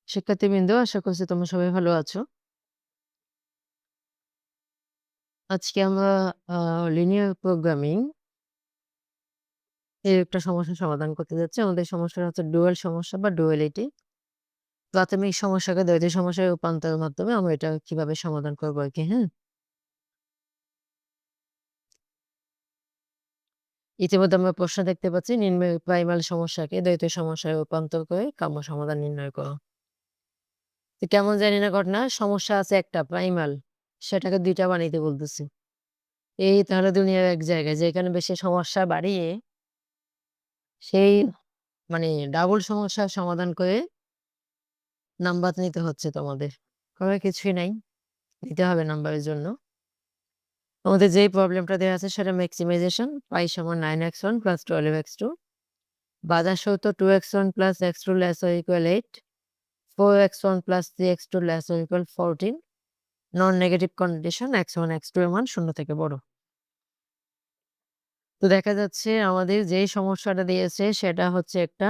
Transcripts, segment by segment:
শিক্ষার্থীবৃন্দ, আশা করছি তোমরা সবাই ভালো আছো। আজকে আমরা লিনিয়ার প্রোগ্রামিং এর একটা সমস্যার সমাধান করতে যাচ্ছি। আমাদের সমস্যাটা হচ্ছে ডুয়াল সমস্যা বা ডুয়ালিটি। প্রাথমিক সমস্যাকে দ্বৈত সমস্যায় রূপান্তরের মাধ্যমে আমরা এটা কিভাবে সমাধান করবো আরকি, হ্যাঁ? ইতিমধ্যে আমরা প্রশ্ন দেখতে পাচ্ছি, নিম্নের প্রাইমাল সমস্যাকে দ্বৈত সমস্যায় রূপান্তর করে কাম্য সমাধান নির্ণয় করো। তো কেমন জানি না ঘটনা, সমস্যা আছে একটা প্রাইমাল, সেটাকে ২ টা বানাইতে বলতেছে। এই তাহলে দুনিয়ার এক জায়গায় যেখানে বেশি সমস্যা বাড়িয়ে সেই মানে ডাবল সমস্যার সমাধান করে নাম্বার নিতে হচ্ছে তোমাদের। করার কিছুই নাই। নিতে হবে নাম্বারের জন্য। তোমাদের যেই প্রবলেমটা দেয়া আছে সেটা ম্যাক্সিমাইজেশন y = 9x1 + 12x2 বাঁধা শর্ত 2x1 + x2 <= 8 4x1 + 3x2 <= 14 non negative condition x1 x2 এর মান 0 থেকে বড়। তো দেখা যাচ্ছে আমাদের যেই সমস্যাটা দিয়েছে সেটা হচ্ছে একটা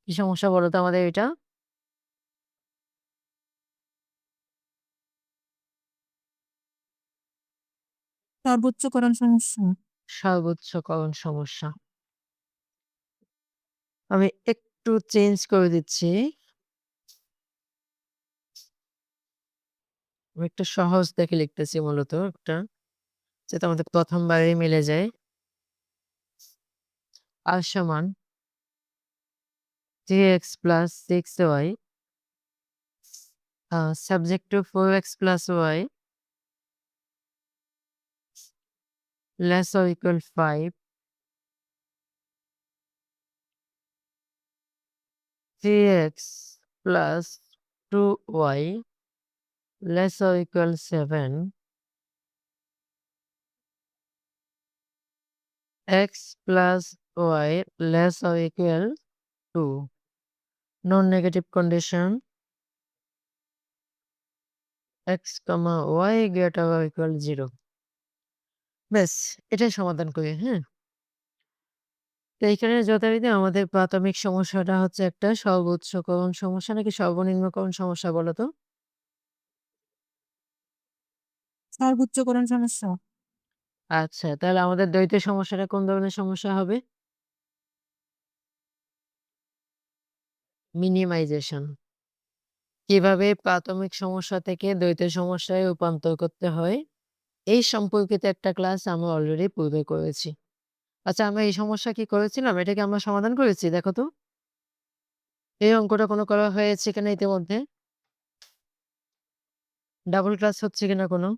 কি সমস্যা বলো তো আমাদের এটা? সর্বোচ্চকরণ সমস্যা। সর্বোচ্চকরণ সমস্যা। আমি একটু চেঞ্জ করে দিচ্ছি। আমি একটু সহজ দেখে লিখতেছি মূলত একটা, যাতে আমাদের ১ম বারেই মিলে যায়। r সমান 3x + 6y subject to 4x + y less or equal 5, 3x + 2y less or equal 7, x + y less or equal 2. Non-negative condition x, y greater or equal 0. ব্যাস এটাই সমাধান করি, হ্যাঁ? তো এইখানে যথারীতি আমাদের প্রাথমিক সমস্যাটা হচ্ছে একটা সর্বোচ্চকরণ সমস্যা নাকি সর্বনিম্নকরণ সমস্যা বলো তো? সর্বোচ্চকরণ সমস্যা। আচ্ছা, তাহলে আমাদের দ্বৈত সমস্যাটা কোন ধরনের সমস্যা হবে? মিনিমাইজেশন। কিভাবে প্রাথমিক সমস্যা থেকে দ্বৈত সমস্যায় রূপান্তর করতে হয়, এই সম্পর্কিত একটা ক্লাস আমরা অলরেডি পূর্বে করেছি। আচ্ছা, আমরা এই সমস্যা কি করেছিলাম? এটা কি আমরা সমাধান করেছি? দেখো তো। এই অঙ্কটা কোনো করা হয়েছে কিনা ইতিমধ্যে? ডাবল ক্লাস হচ্ছে কিনা কোনো?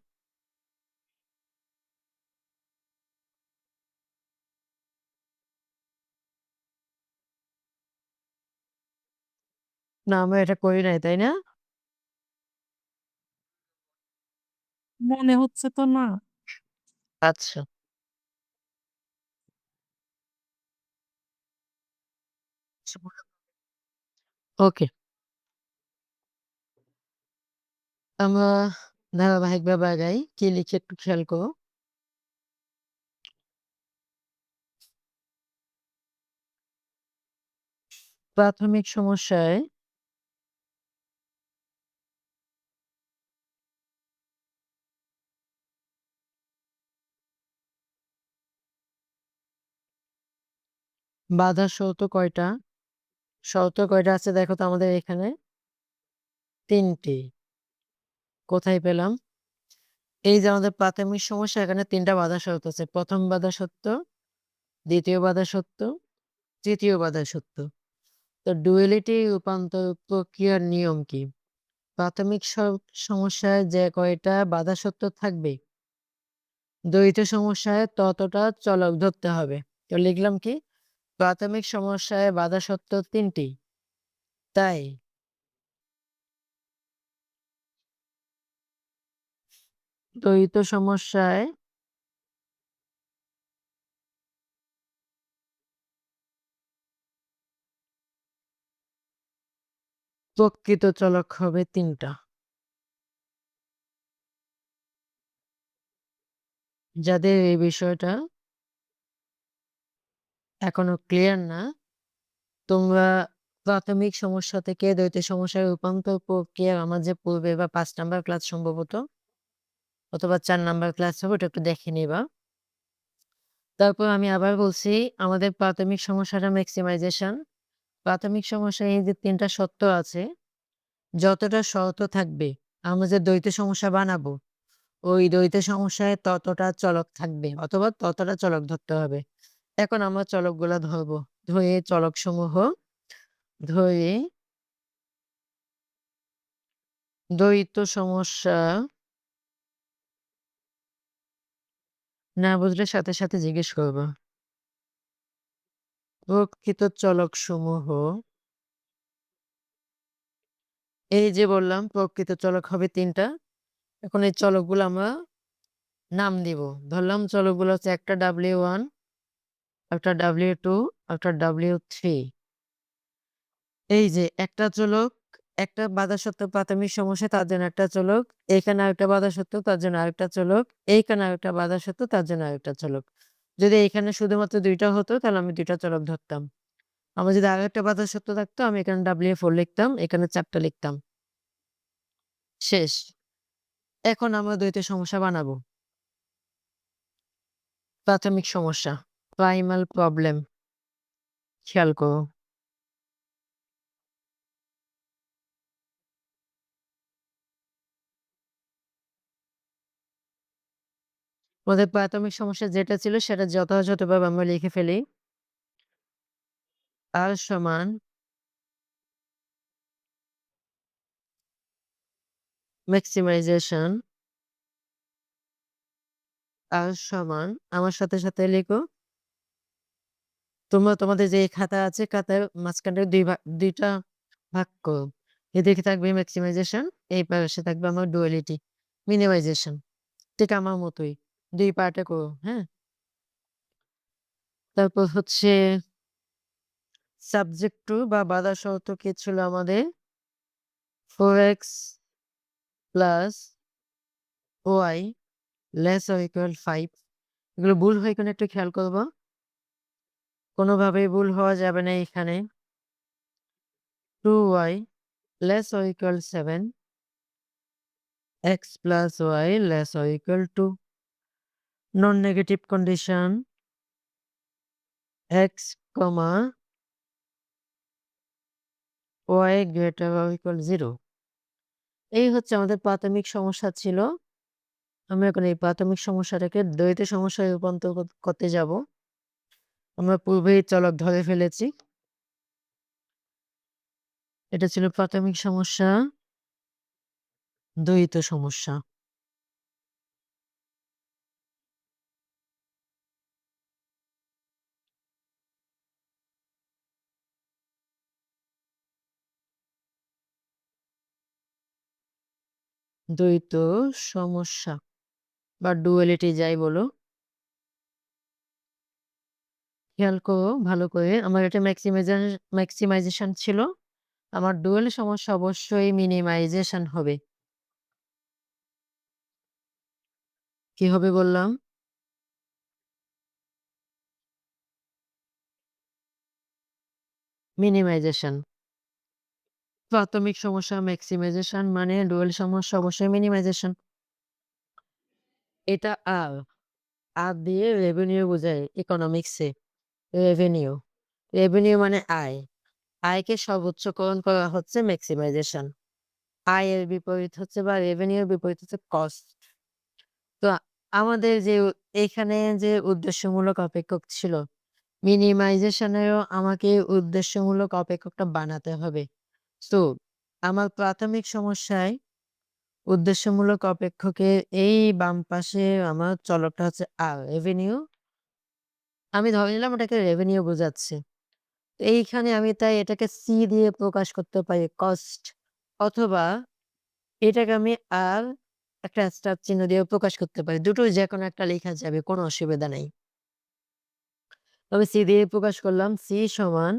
না, আমরা এটা করি নাই, তাই না? মনে হচ্ছে তো না। আচ্ছা, ওকে। আমরা ধারাবাহিকভাবে আগাই। কি লিখি একটু খেয়াল করো। প্রাথমিক সমস্যায় বাঁধা শর্ত কয়টা? শর্ত কয়টা আছে দেখো তো আমাদের এখানে? ৩ টি। কোথায় পেলাম? এই যে আমাদের প্রাথমিক সমস্যা, এখানে ৩ টা বাঁধা শর্ত আছে। ১ম বাঁধা শর্ত, ২য় বাঁধা শর্ত, ৩য় বাঁধা শর্ত। তো ডুয়ালিটি রূপান্তর প্রক্রিয়ার নিয়ম কি? প্রাথমিক সমস্যায় যে কয়টা বাঁধা শর্ত থাকবে, দ্বৈত সমস্যায় ততটা চলক ধরতে হবে। তো লিখলাম কি? প্রাথমিক সমস্যায় বাঁধা শর্ত ৩ টি। তাই দ্বৈত সমস্যায় প্রকৃত চলক হবে ৩ টা। যাদের এই বিষয়টা এখনো ক্লিয়ার না? তোমরা প্রাথমিক সমস্যা থেকে দ্বৈত সমস্যায় রূপান্তর প্রক্রিয়া আমার যে পূর্বে বা ৫ নাম্বার ক্লাস সম্ভবত অথবা ৪ নাম্বার ক্লাস হবে ওটা একটু দেখে নিবা। তারপর আমি আবার বলছি আমাদের প্রাথমিক সমস্যাটা ম্যাক্সিমাইজেশন। প্রাথমিক সমস্যায় এই যে ৩ টা শর্ত আছে, যতটা শর্ত থাকবে আমরা যে দ্বৈত সমস্যা বানাবো, ওই দ্বৈত সমস্যায় ততটা চলক থাকবে অথবা ততটা চলক ধরতে হবে। এখন আমরা চলকগুলা ধরবো। ধরে চলকসমূহ ধরে দ্বৈত সমস্যা না বুঝলে সাথে, সাথে জিজ্ঞেস করবা। প্রকৃত চলকসমূহ এই যে বললাম প্রকৃত চলক হবে ৩ টা। এখন এই চলকগুলো আমরা নাম দিব। ধরলাম চলকগুলো হচ্ছে একটা W1, একটা W2, একটা W3। এই যে একটা চলক, একটা বাধা সত্ত্বেও প্রাথমিক সমস্যা তার জন্য একটা চলক, এখানে আরেকটা বাধা সত্ত্বেও তার জন্য আরেকটা চলক, এইখানে আরেকটা বাধা সত্ত্বেও তার জন্য আরেকটা চলক। যদি এখানে শুধুমাত্র ২ টা হতো তাহলে আমি ২ টা চলক ধরতাম। আমার যদি আরেকটা বাধা সত্ত্ব থাকতো আমি এখানে W4 লিখতাম, এখানে ৪ টা লিখতাম। শেষ। এখন আমরা দ্বৈত সমস্যা বানাবো। প্রাথমিক সমস্যা, প্রাইমাল প্রবলেম খেয়াল করো। আমাদের প্রাথমিক সমস্যা যেটা ছিল সেটা যথাযথভাবে আমরা লিখে ফেলি। R সমান ম্যাক্সিমাইজেশন, R সমান আমার সাথে, সাথে লিখো। তোমরা তোমাদের যে খাতা আছে খাতার মাঝখানে ২ টা ভাগ করো। এদিকে থাকবে ম্যাক্সিমাইজেশন, এই পাশে থাকবে আমার ডুয়ালিটি, মিনিমাইজেশন। ঠিক আমার মতোই। ২ পার্টে করো, হ্যাঁ? তারপর হচ্ছে সাবজেক্ট টু বা বাধা শর্ত কি ছিল আমাদের? 4x plus y less or equal 5। এগুলো ভুল হয় কিনা একটু খেয়াল করবা। কোনোভাবেই ভুল হওয়া যাবে না এখানে। 2y less or equal 7, x plus y less or equal 2। Non negative condition x, y greater or equal 0। এই হচ্ছে আমাদের প্রাথমিক সমস্যা ছিল। আমরা এখন এই প্রাথমিক সমস্যাটাকে দ্বৈত সমস্যায় রূপান্তর করতে যাব। আমরা পূর্বেই চলক ধরে ফেলেছি। এটা ছিল প্রাথমিক সমস্যা, দ্বৈত সমস্যা। দ্বৈত সমস্যা বা ডুয়ালিটি যাই বলো। খেয়াল করো ভালো করে। আমার এটা ম্যাক্সিমাইজেশন ছিল। আমার ডুয়াল সমস্যা অবশ্যই মিনিমাইজেশন হবে। কি হবে বললাম? মিনিমাইজেশন। প্রাথমিক সমস্যা ম্যাক্সিমাইজেশন মানে ডুয়াল সমস্যা অবশ্যই মিনিমাইজেশন। এটা আর। আর দিয়ে রেভিনিউ বোঝায় ইকোনমিক্সে। রেভিনিউ। রেভিনিউ মানে আয়। আয়কে সর্বোচ্চকরণ করা হচ্ছে ম্যাক্সিমাইজেশন। আয়ের বিপরীত হচ্ছে বা রেভিনিউর বিপরীত হচ্ছে কস্ট। তো আমাদের যে এখানে যে উদ্দেশ্যমূলক অপেক্ষক ছিল, মিনিমাইজেশনেরও আমাকে উদ্দেশ্যমূলক অপেক্ষকটা বানাতে হবে। সো আমার প্রাথমিক সমস্যায় উদ্দেশ্যমূলক অপেক্ষকের এই বাম পাশে আমার চলকটা হচ্ছে আর রেভিনিউ। আমি ধরে নিলাম ওটাকে রেভিনিউ বোঝাচ্ছে। এইখানে আমি তাই এটাকে সি দিয়ে প্রকাশ করতে পারি কস্ট, অথবা এটাকে আমি আর একটা স্টার চিহ্ন দিয়েও প্রকাশ করতে পারি। দুটোই যেকোনো একটা লেখা যাবে, কোনো অসুবিধা নাই। তবে সি দিয়ে প্রকাশ করলাম। সি সমান,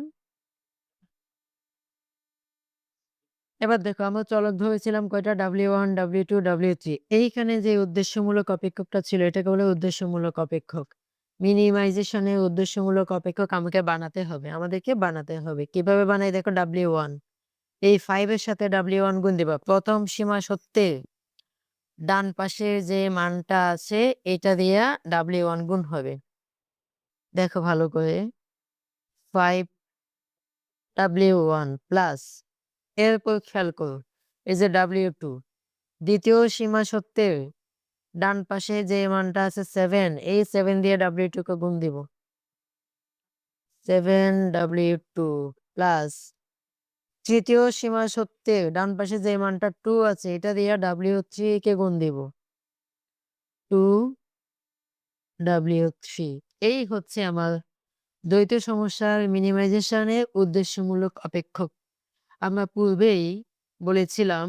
এবার দেখো আমরা চলক ধরেছিলাম কয়টা? W1, W2, W3। এইখানে যে উদ্দেশ্যমূলক অপেক্ষকটা ছিল এটাকে বলে উদ্দেশ্যমূলক অপেক্ষক। মিনিমাইজেশনের উদ্দেশ্যমূলক অপেক্ষক আমাকে বানাতে হবে। আমাদেরকে বানাতে হবে। কিভাবে বানাই দেখো W1 এই 5 এর সাথে W1 গুণ দিবা। প্রথম সীমা সত্ত্বে ডান পাশে যে মানটা আছে এটা দিয়া W1 গুণ হবে। দেখো ভালো করে 5W1 প্লাস এরপর খেয়াল করো এই যে W2 দ্বিতীয় সীমা সত্ত্বে ডান পাশে যে মানটা আছে 7 এই 7 দিয়ে W2 কে গুণ দিব। 7W2 প্লাস তৃতীয় সীমা সত্ত্বে ডান পাশে যে মানটা 2 আছে এটা দিয়ে W3 কে গুণ দিব। 2W3 এই হচ্ছে আমার দ্বৈত সমস্যার মিনিমাইজেশনের উদ্দেশ্যমূলক অপেক্ষক। আমরা পূর্বেই বলেছিলাম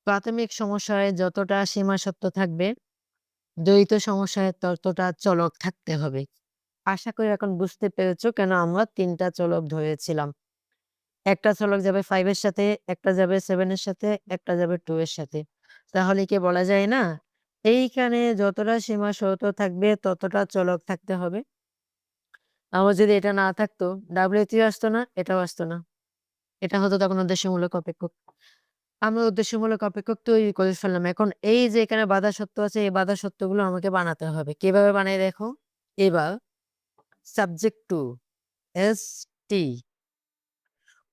প্রাথমিক সমস্যায় যতটা সীমা সত্য থাকবে দ্বৈত সমস্যায় ততটা চলক থাকতে হবে। আশা করি এখন বুঝতে পেরেছো কেন আমরা ৩টা চলক ধরেছিলাম। একটা চলক যাবে 5 এর সাথে, একটা যাবে 7 এর সাথে, একটা যাবে 2 এর সাথে। তাহলে কি বলা যায় না? এইখানে যতটা সীমা শর্ত থাকবে ততটা চলক থাকতে হবে। আমার যদি এটা না থাকতো W3 আসতো না, এটাও আসতো না। এটা হতো তখন উদ্দেশ্যমূলক অপেক্ষক। আমরা উদ্দেশ্যমূলক অপেক্ষক তৈরি করে ফেললাম। এখন এই যে এখানে বাধা সত্ত্ব আছে এই বাধা সত্ত্বগুলো আমাকে বানাতে হবে। কিভাবে বানাই দেখো? এবার সাবজেক্ট টু ST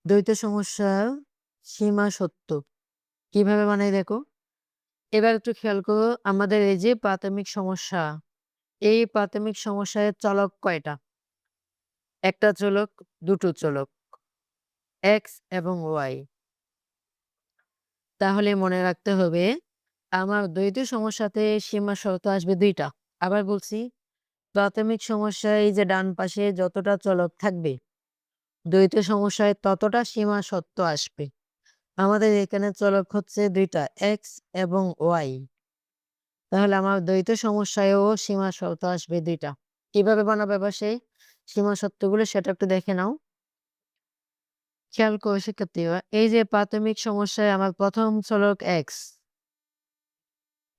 দ্বৈত সমস্যার সীমা সত্য। কিভাবে বানাই দেখো? এবার একটু খেয়াল করো আমাদের এই যে প্রাথমিক সমস্যা, এই প্রাথমিক সমস্যায় চলক কয়টা? একটা চলক, দুটো চলক X এবং Y। তাহলে মনে রাখতে হবে আমার দ্বৈত সমস্যাতে সীমা শর্ত আসবে ২ টা। আবার বলছি প্রাথমিক সমস্যায় এই যে ডান পাশে যতটা চলক থাকবে, দ্বৈত সমস্যায় ততটা সীমা শর্ত আসবে। আমাদের এখানে চলক হচ্ছে ২ টা X এবং Y। তাহলে আমার দ্বৈত সমস্যায়ও সীমা শর্ত আসবে ২ টা। কিভাবে বানাবো এবার সেই সীমা শর্তগুলো সেটা একটু দেখে নাও। খেয়াল করো শিক্ষার্থীরা এই যে প্রাথমিক সমস্যায় আমার প্রথম চলক X,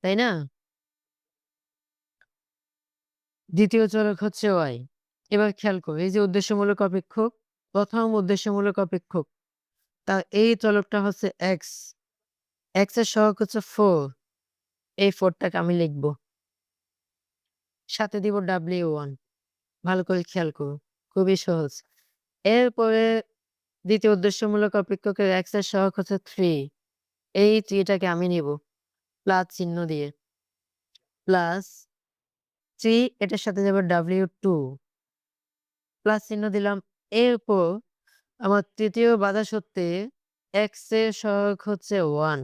তাই না? দ্বিতীয় চলক হচ্ছে Y। এবার খেয়াল করো এই যে উদ্দেশ্যমূলক অপেক্ষক, প্রথম উদ্দেশ্যমূলক অপেক্ষক তা এই চলকটা হচ্ছে X। X এর সহগ হচ্ছে 4। এই 4 টাকে আমি লিখব। সাথে দিব W1 ভালো করে খেয়াল করো। খুবই সহজ। এরপরে দ্বিতীয় উদ্দেশ্যমূলক অপেক্ষকের X এর সহগ হচ্ছে 3। এই 3 টাকে আমি নিব প্লাস চিহ্ন দিয়ে। প্লাস 3 এটার সাথে যাবে W2 প্লাস চিহ্ন দিলাম। এরপর আমার তৃতীয় বাধা সত্ত্বে X এর সহগ হচ্ছে 1।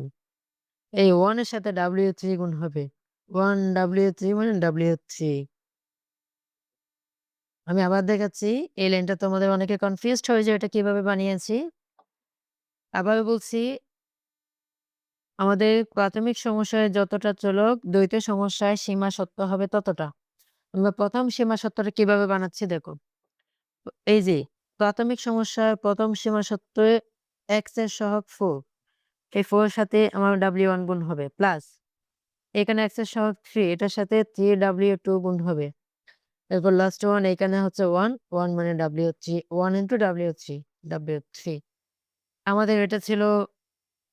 এই 1 এর সাথে W3 গুণ হবে। 1W3 মানে W3। আমি আবার দেখাচ্ছি। এই লাইনটা তোমাদের অনেকে কনফিউজড হয়ে যায় এটা কিভাবে বানিয়েছি। আবারও বলছি আমাদের প্রাথমিক সমস্যায় যতটা চলক দ্বৈত সমস্যায় সীমা সত্য হবে ততটা। আমরা প্রথম সীমা সত্যটা কিভাবে বানাচ্ছি দেখো। এই যে প্রাথমিক সমস্যার প্রথম সীমা সত্ত্বে X এর সহগ 4। এই 4 এর সাথে আমার W1 গুণ হবে প্লাস এখানে X এর সহগ 3 এটার সাথে 3W2 গুণ হবে। এরপর লাস্ট 1 এখানে হচ্ছে 1, 1 মানে W3 1 into W3 W3 আমাদের এটা ছিল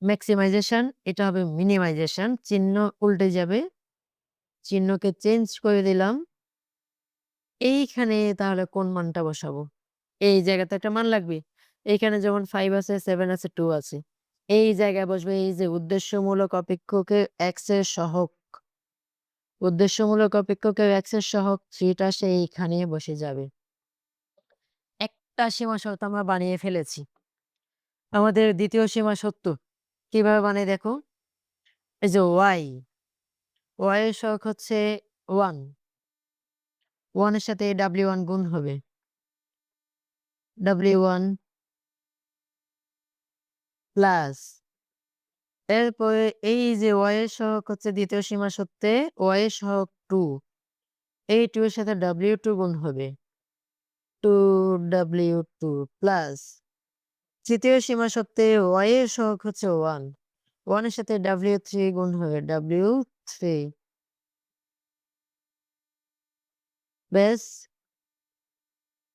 ম্যাক্সিমাইজেশন এটা হবে মিনিমাইজেশন চিহ্ন উল্টে যাবে চিহ্নকে চেঞ্জ করে দিলাম এইখানে তাহলে কোন মানটা বসাবো এই জায়গাতে একটা মান লাগবে এইখানে যেমন 5 আছে 7 আছে 2 আছে এই জায়গায় বসবে এই যে উদ্দেশ্যমূলক অপেক্ষকের x এর সহগ উদ্দেশ্যমূলক অপেক্ষকের x এর সহগ 3 টা সেইখানে বসে যাবে একটা সীমা শর্ত আমরা বানিয়ে ফেলেছি আমাদের দ্বিতীয় সীমা সত্য কিভাবে বানাই দেখো এই যে y এর সহগ হচ্ছে 1 1 এর সাথে W1 গুণ হবে W1 প্লাস এরপরে এই যে y এর সহগ হচ্ছে দ্বিতীয় সীমা সত্ত্বে y এর সহগ 2 এই 2 এর সাথে W2 গুণ হবে 2W2 প্লাস তৃতীয় সীমা সত্ত্বে y এর সহগ হচ্ছে 1 1 এর সাথে W3 গুণ হবে W3 ব্যাস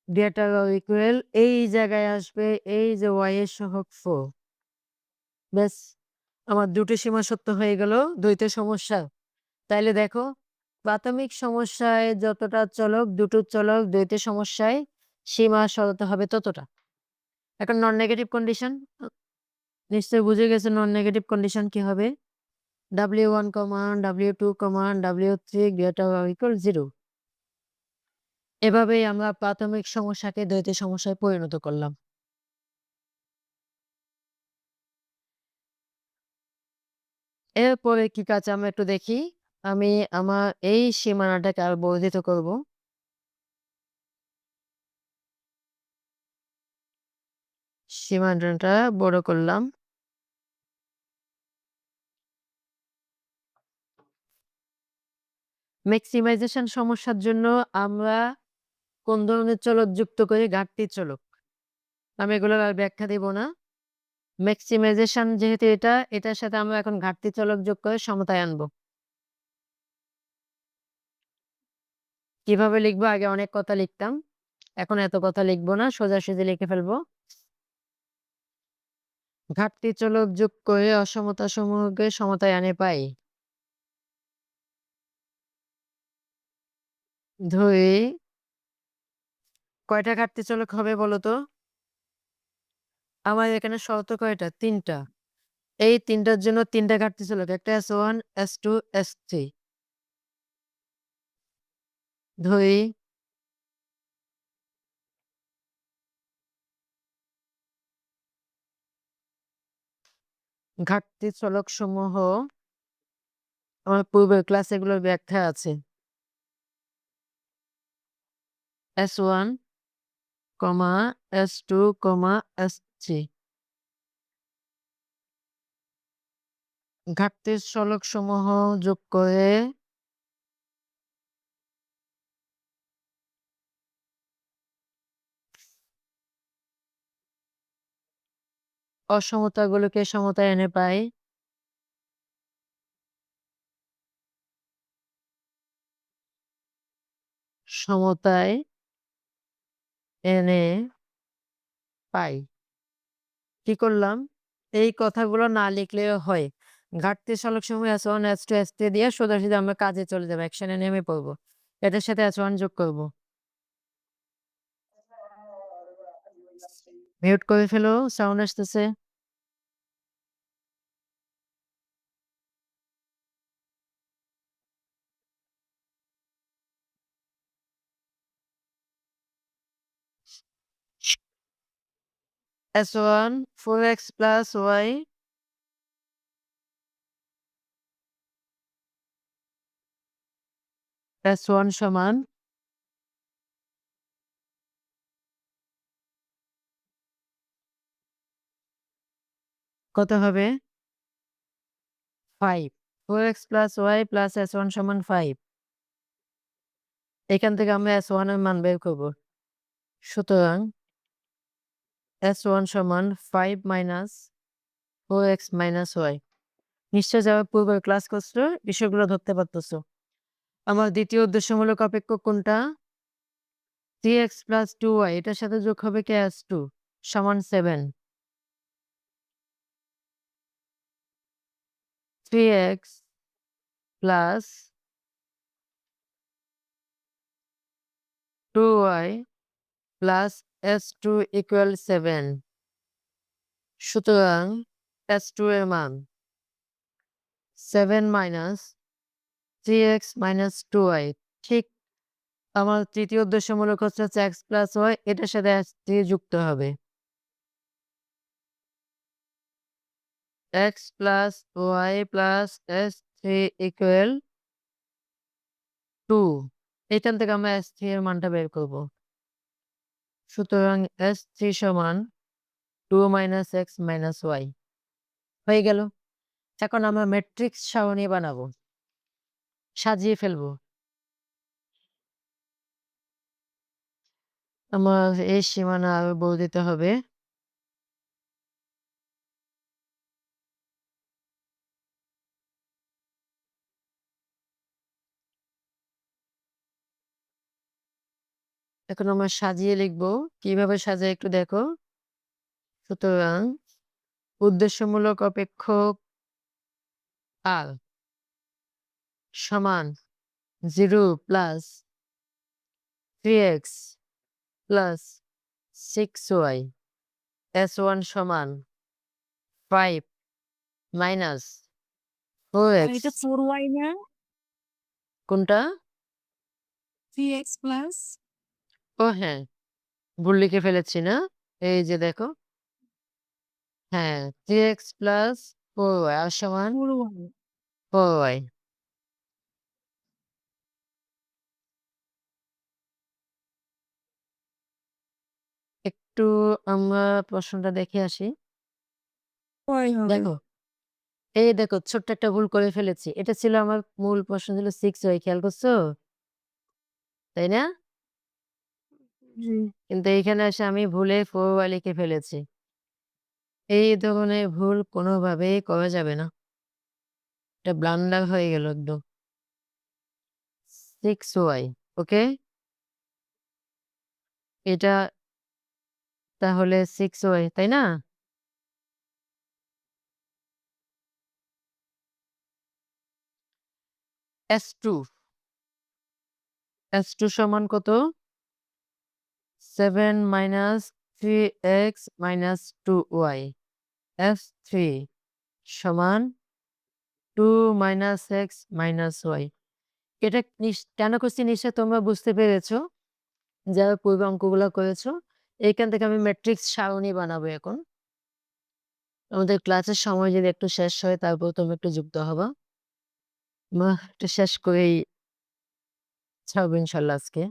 গ্রেটার অর ইকুয়াল এই জায়গায় আসবে এই যে y এর সহগ 4 ব্যাস আমার ২ টি সীমা সত্য হয়ে গেল দ্বৈত সমস্যা। তাইলে দেখো প্রাথমিক সমস্যায় যতটা চলক, দুটো চলক, দ্বৈত সমস্যায় সীমা সততা হবে ততটা। এখন নন নেগেটিভ কন্ডিশন নিশ্চয়ই বুঝে গেছো নন নেগেটিভ কন্ডিশন কি হবে? W1, W2, W3 greater or equal 0 এভাবেই আমরা প্রাথমিক সমস্যাকে দ্বৈত সমস্যায় পরিণত করলাম। এরপরে কি কাজ আমরা একটু দেখি। আমি আমার এই সীমানাটাকে আরো বর্ধিত করব। সীমানাটা বড় করলাম। ম্যাক্সিমাইজেশন সমস্যার জন্য আমরা কোন ধরনের চলক যুক্ত করি? ঘাটতির চলক। আমি এগুলোর আর ব্যাখ্যা দিব না। ম্যাক্সিমাইজেশন যেহেতু এটার সাথে আমরা এখন ঘাটতি চলক যোগ করে সমতায় আনবো। কিভাবে লিখবো? আগে অনেক কথা লিখতাম। এখন এত কথা লিখবো না, সোজাসুজি লিখে ফেলবো। ঘাটতি চলক যোগ করে অসমতা সমূহকে সমতায় আনে পাই। ধরি কয়টা ঘাটতি চলক হবে বলো তো? আমার এখানে শর্ত কয়টা? ৩ টা। এই ৩ টার জন্য ৩ টা ঘাটতি চলক। একটা S1, S2, S3 ধরি ঘাটতি চলকসমূহ আমার পূর্বের ক্লাসে এগুলোর ব্যাখ্যা আছে। S1, S2, S3 ঘাটতির চলকসমূহ যোগ করে অসমতাগুলোকে সমতায় এনে পাই। সমতায় এনে পাই। কি করলাম? এই কথাগুলো না লিখলেও হয়। ঘাটতি চলকসমূহ S1, S2, S3 দিয়ে সোজাসুজি আমরা কাজে চলে যাবো। অ্যাকশনে নেমে পড়বো। এটার সাথে S1 যোগ করব। মিউট করে ফেলো, সাউন্ড আসতেছে। S1 4x plus y S1 সমান কত হবে? 5 4x plus y plus S1 সমান 5 এখান থেকে আমরা S1 এর মান বের করব। সুতরাং S1 সমান 5 minus 4x minus y নিশ্চয় যারা পূর্বের ক্লাস করছো বিষয়গুলো ধরতে পারতেছো। আমার দ্বিতীয় উদ্দেশ্যমূলক অপেক্ষক কোনটা? 3x plus 2y এটার সাথে যোগ হবে কি S2 সমান 7 3x plus 2y plus S2 equal 7 সুতরাং S2 এর মান 7 minus 3x minus 2y ঠিক আমার তৃতীয় উদ্দেশ্যমূলক হচ্ছে x plus y এটার সাথে S3 যুক্ত হবে। x plus y plus S3 equal 2 এখান থেকে আমরা S3 এর মানটা বের করব। সুতরাং S3 সমান 2 minus x minus y হয়ে গেল। এখন আমরা ম্যাট্রিক্স সারণী বানাবো, সাজিয়ে ফেলবো। আমার এই সীমানা আরো বর্ধিত হবে। এখন আমরা সাজিয়ে লিখব। কিভাবে সাজাই একটু দেখো। সুতরাং উদ্দেশ্যমূলক অপেক্ষক R সমান 0 plus 3x plus 6y S1 সমান 5 মাইনাস আর 4x এটা 4y না? কোনটা? 3x প্লাস ও হ্যাঁ, ভুল লিখে ফেলেছি না? এই যে দেখো। হ্যাঁ, 3x প্লাস 4y আর সমান 4y। 4y। একটু আমরা প্রশ্নটা দেখে আসি। y হবে। দেখো, এই দেখো ছোট্ট একটা ভুল করে ফেলেছি। এটা ছিল আমার মূল প্রশ্ন ছিল 6y খেয়াল করছো? তাই না? জি। কিন্তু এইখানে এসে আমি ভুলে 4y লিখে ফেলেছি। এই ধরনের ভুল কোনোভাবেই করা যাবে না। এটা ব্লান্ডার হয়ে গেল একদম। 6y ওকে? এটা তাহলে 6y তাই না? S2 S2 সমান কত? 7 minus 3x minus 2y S3 সমান 2 মাইনাস x মাইনাস y। এটা কেন করছি নিশ্চয়ই তোমরা বুঝতে পেরেছো যারা পূর্বে অঙ্কগুলো করেছো। এইখান থেকে আমি ম্যাট্রিক্স সারণী বানাবো এখন। আমাদের ক্লাসের সময় যদি একটু শেষ হয় তারপর তোমরা একটু যুক্ত হবা। আমরা একটু শেষ করেই ছাড়বো ইনশাল্লাহ আজকে।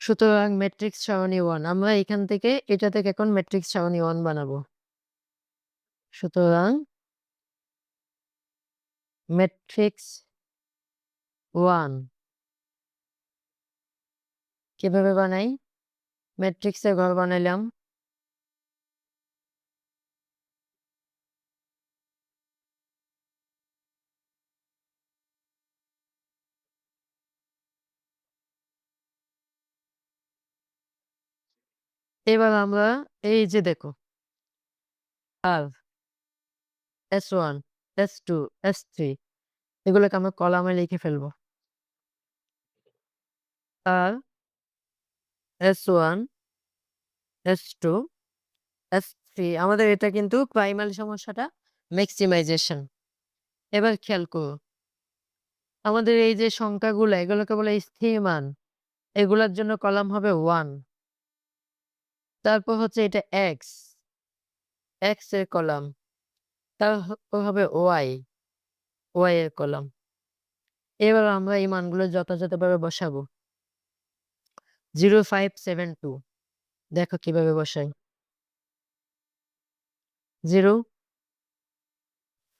সুতরাং ম্যাট্রিক্স সারণী 1 আমরা এখান থেকে এটা থেকে এখন ম্যাট্রিক্স সারণী 1 বানাবো। সুতরাং ম্যাট্রিক্স 1 কিভাবে বানাই? ম্যাট্রিক্সের ঘর বানাইলাম। এবার আমরা এই যে দেখো আর S1 S2 S3 এগুলোকে আমরা কলামে লিখে ফেলবো। আর S1 S2 S3 আমাদের এটা কিন্তু প্রাইমারি সমস্যাটা ম্যাক্সিমাইজেশন। এবার খেয়াল করো আমাদের এই যে সংখ্যাগুলো এগুলোকে বলে স্থির মান। এগুলোর জন্য কলাম হবে 1। তারপর হচ্ছে এটা x x এর কলাম। তারপর হবে y এর কলাম। এবার আমরা এই মানগুলো যথাযথভাবে বসাবো। 0 5 7 2 দেখো কিভাবে বসাই। 0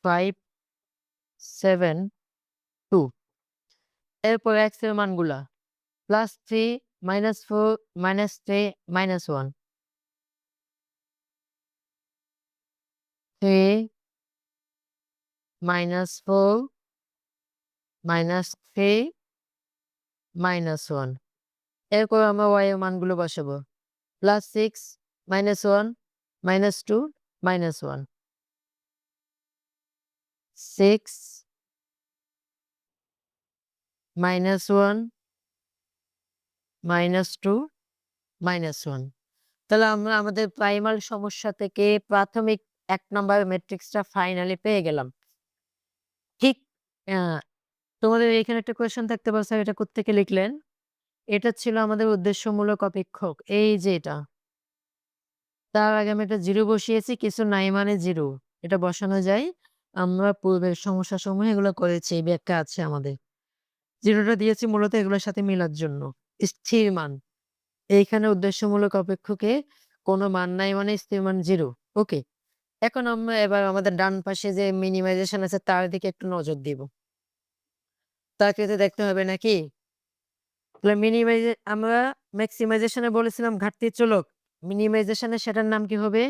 5 7 2 এরপর x এর মানগুলা +3 -4 -3 -1 3 -4 -3 -1 এরপর আমরা y এর মানগুলো বসাবো। +6 -1 -2 -1 6 -1 -2 -1 তাহলে আমরা আমাদের প্রাইমারি সমস্যা থেকে প্রাথমিক ১ নাম্বার ম্যাট্রিক্সটা ফাইনালি পেয়ে গেলাম। ঠিক আ তোমাদের এখানে একটা কোয়েশ্চেন থাকতে পারে স্যার এটা কোত্থেকে লিখলেন? এটা ছিল আমাদের উদ্দেশ্যমূলক অপেক্ষক। এই যে এটা। তার আগে আমি একটা 0 বসিয়েছি, কিছু নাই মানে 0 এটা বসানো যায়। আমরা পূর্বের সমস্যাসমূহে এগুলো করেছি। এই ব্যাখ্যা আছে আমাদের। 0 টা দিয়েছি মূলত এগুলোর সাথে মিলার জন্য। স্থির মান। এইখানে উদ্দেশ্যমূলক অপেক্ষকে কোনো মান নাই মানে স্থির মান 0 ওকে। এখন আমরা এবার আমাদের ডান পাশে যে মিনিমাইজেশন আছে তার দিকে একটু নজর দিব। তার ক্ষেত্রে দেখতে হবে নাকি? তাহলে আমরা ম্যাক্সিমাইজেশন এ বলেছিলাম ঘাটতির চলক। মিনিমাইজেশন এ সেটার নাম কি হবে?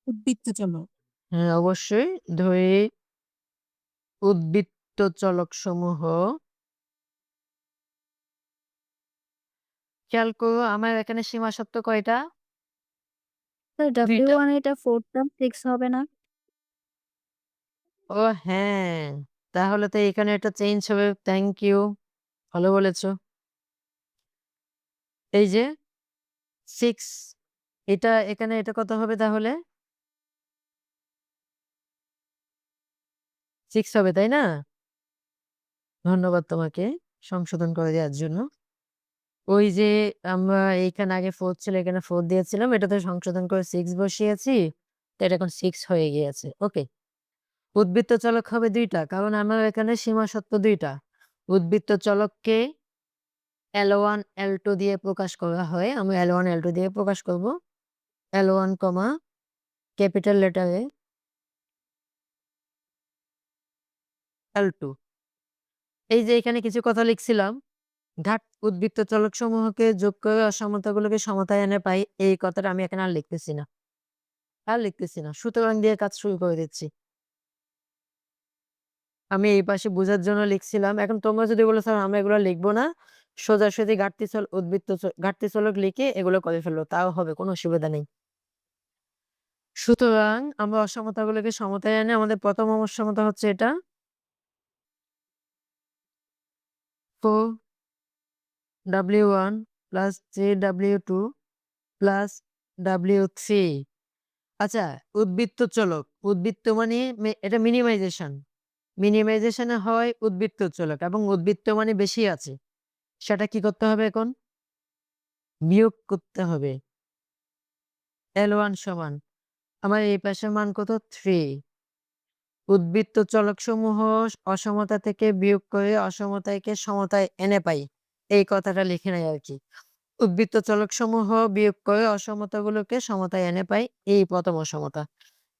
উদ্বৃত্ত চলক। হ্যাঁ, অবশ্যই। ধরি উদ্বৃত্ত চলকসমূহ খেয়াল করো আমার এখানে সীমা শর্ত কয়টা? স্যার ২ টা। W1 এটা 4 টার্ম 6 হবে না? ও হ্যাঁ, তাহলে তো এখানে এটা চেঞ্জ হবে। Thank you. ভালো বলেছো। এই যে 6 এটা এখানে এটা কত হবে তাহলে? 6 হবে, তাই না? ধন্যবাদ তোমাকে সংশোধন করে দেওয়ার জন্য। ওই যে আমরা এইখানে আগে 4 ছিল, এখানে 4 দিয়েছিলাম। এটাতে সংশোধন করে 6 বসিয়েছি। তো এটা এখন 6 হয়ে গিয়েছে। ওকে। উদ্বৃত্ত চলক হবে ২ টা। কারণ আমার এখানে সীমা শর্ত ২ টা। উদ্বৃত্ত চলককে L1, L2 দিয়ে প্রকাশ করা হয়। আমি L1, L2 দিয়ে প্রকাশ করব। L1, capital লেটারে L2। এই যে এখানে কিছু কথা লিখছিলাম। ঘাট উদ্বৃত্ত চলকসমূহকে যোগ করে অসমতাগুলোকে সমতায় এনে পাই। এই কথাটা আমি এখানে আর লিখতেছি না। সুতরাং দিয়ে কাজ শুরু করে দিচ্ছি। আমি এই পাশে বোঝার জন্য লিখছিলাম। এখন তোমরা যদি বলো স্যার আমরা এগুলো লিখব না, সোজাসুজি ঘাটতি চলক লিখে এগুলো করে ফেললো, তাও হবে, কোনো অসুবিধা নেই। সুতরাং আমরা অসমতাগুলোকে সমতায় এনে আমাদের প্রথম অসমতা হচ্ছে এটা। 4W1 plus 3W2 plus W3। আচ্ছা, উদ্বৃত্ত চলক। উদ্বৃত্ত মানে এটা মিনিমাইজেশন। মিনিমাইজেশনে হয় উদ্বৃত্ত চলক এবং উদ্বৃত্ত মানে বেশি আছে। সেটা কি করতে হবে এখন? বিয়োগ করতে হবে। L1 সমান আমার এই পাশের মান কত? 3। উদ্বৃত্ত চলকসমূহ অসমতা থেকে বিয়োগ করে অসমতাকে সমতায় এনে পাই। এই কথাটা লিখে নাই আরকি। উদ্বৃত্ত চলকসমূহ বিয়োগ করে অসমতাগুলোকে সমতায় এনে পাই। এই প্রথম অসমতা।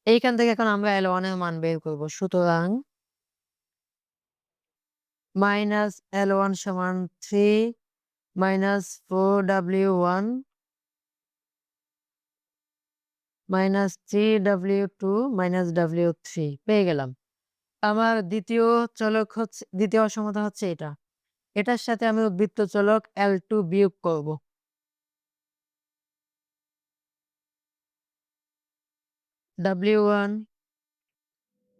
এইখান থেকে এখন আমরা L1 এর মান বের করব। সুতরাং -L1 সমান 3 -4W1 -3W2 -W3 পেয়ে গেলাম। আমার দ্বিতীয় অসমতা হচ্ছে এটা। এটার সাথে আমি উদ্বৃত্ত চলক L2 বিয়োগ করব। W1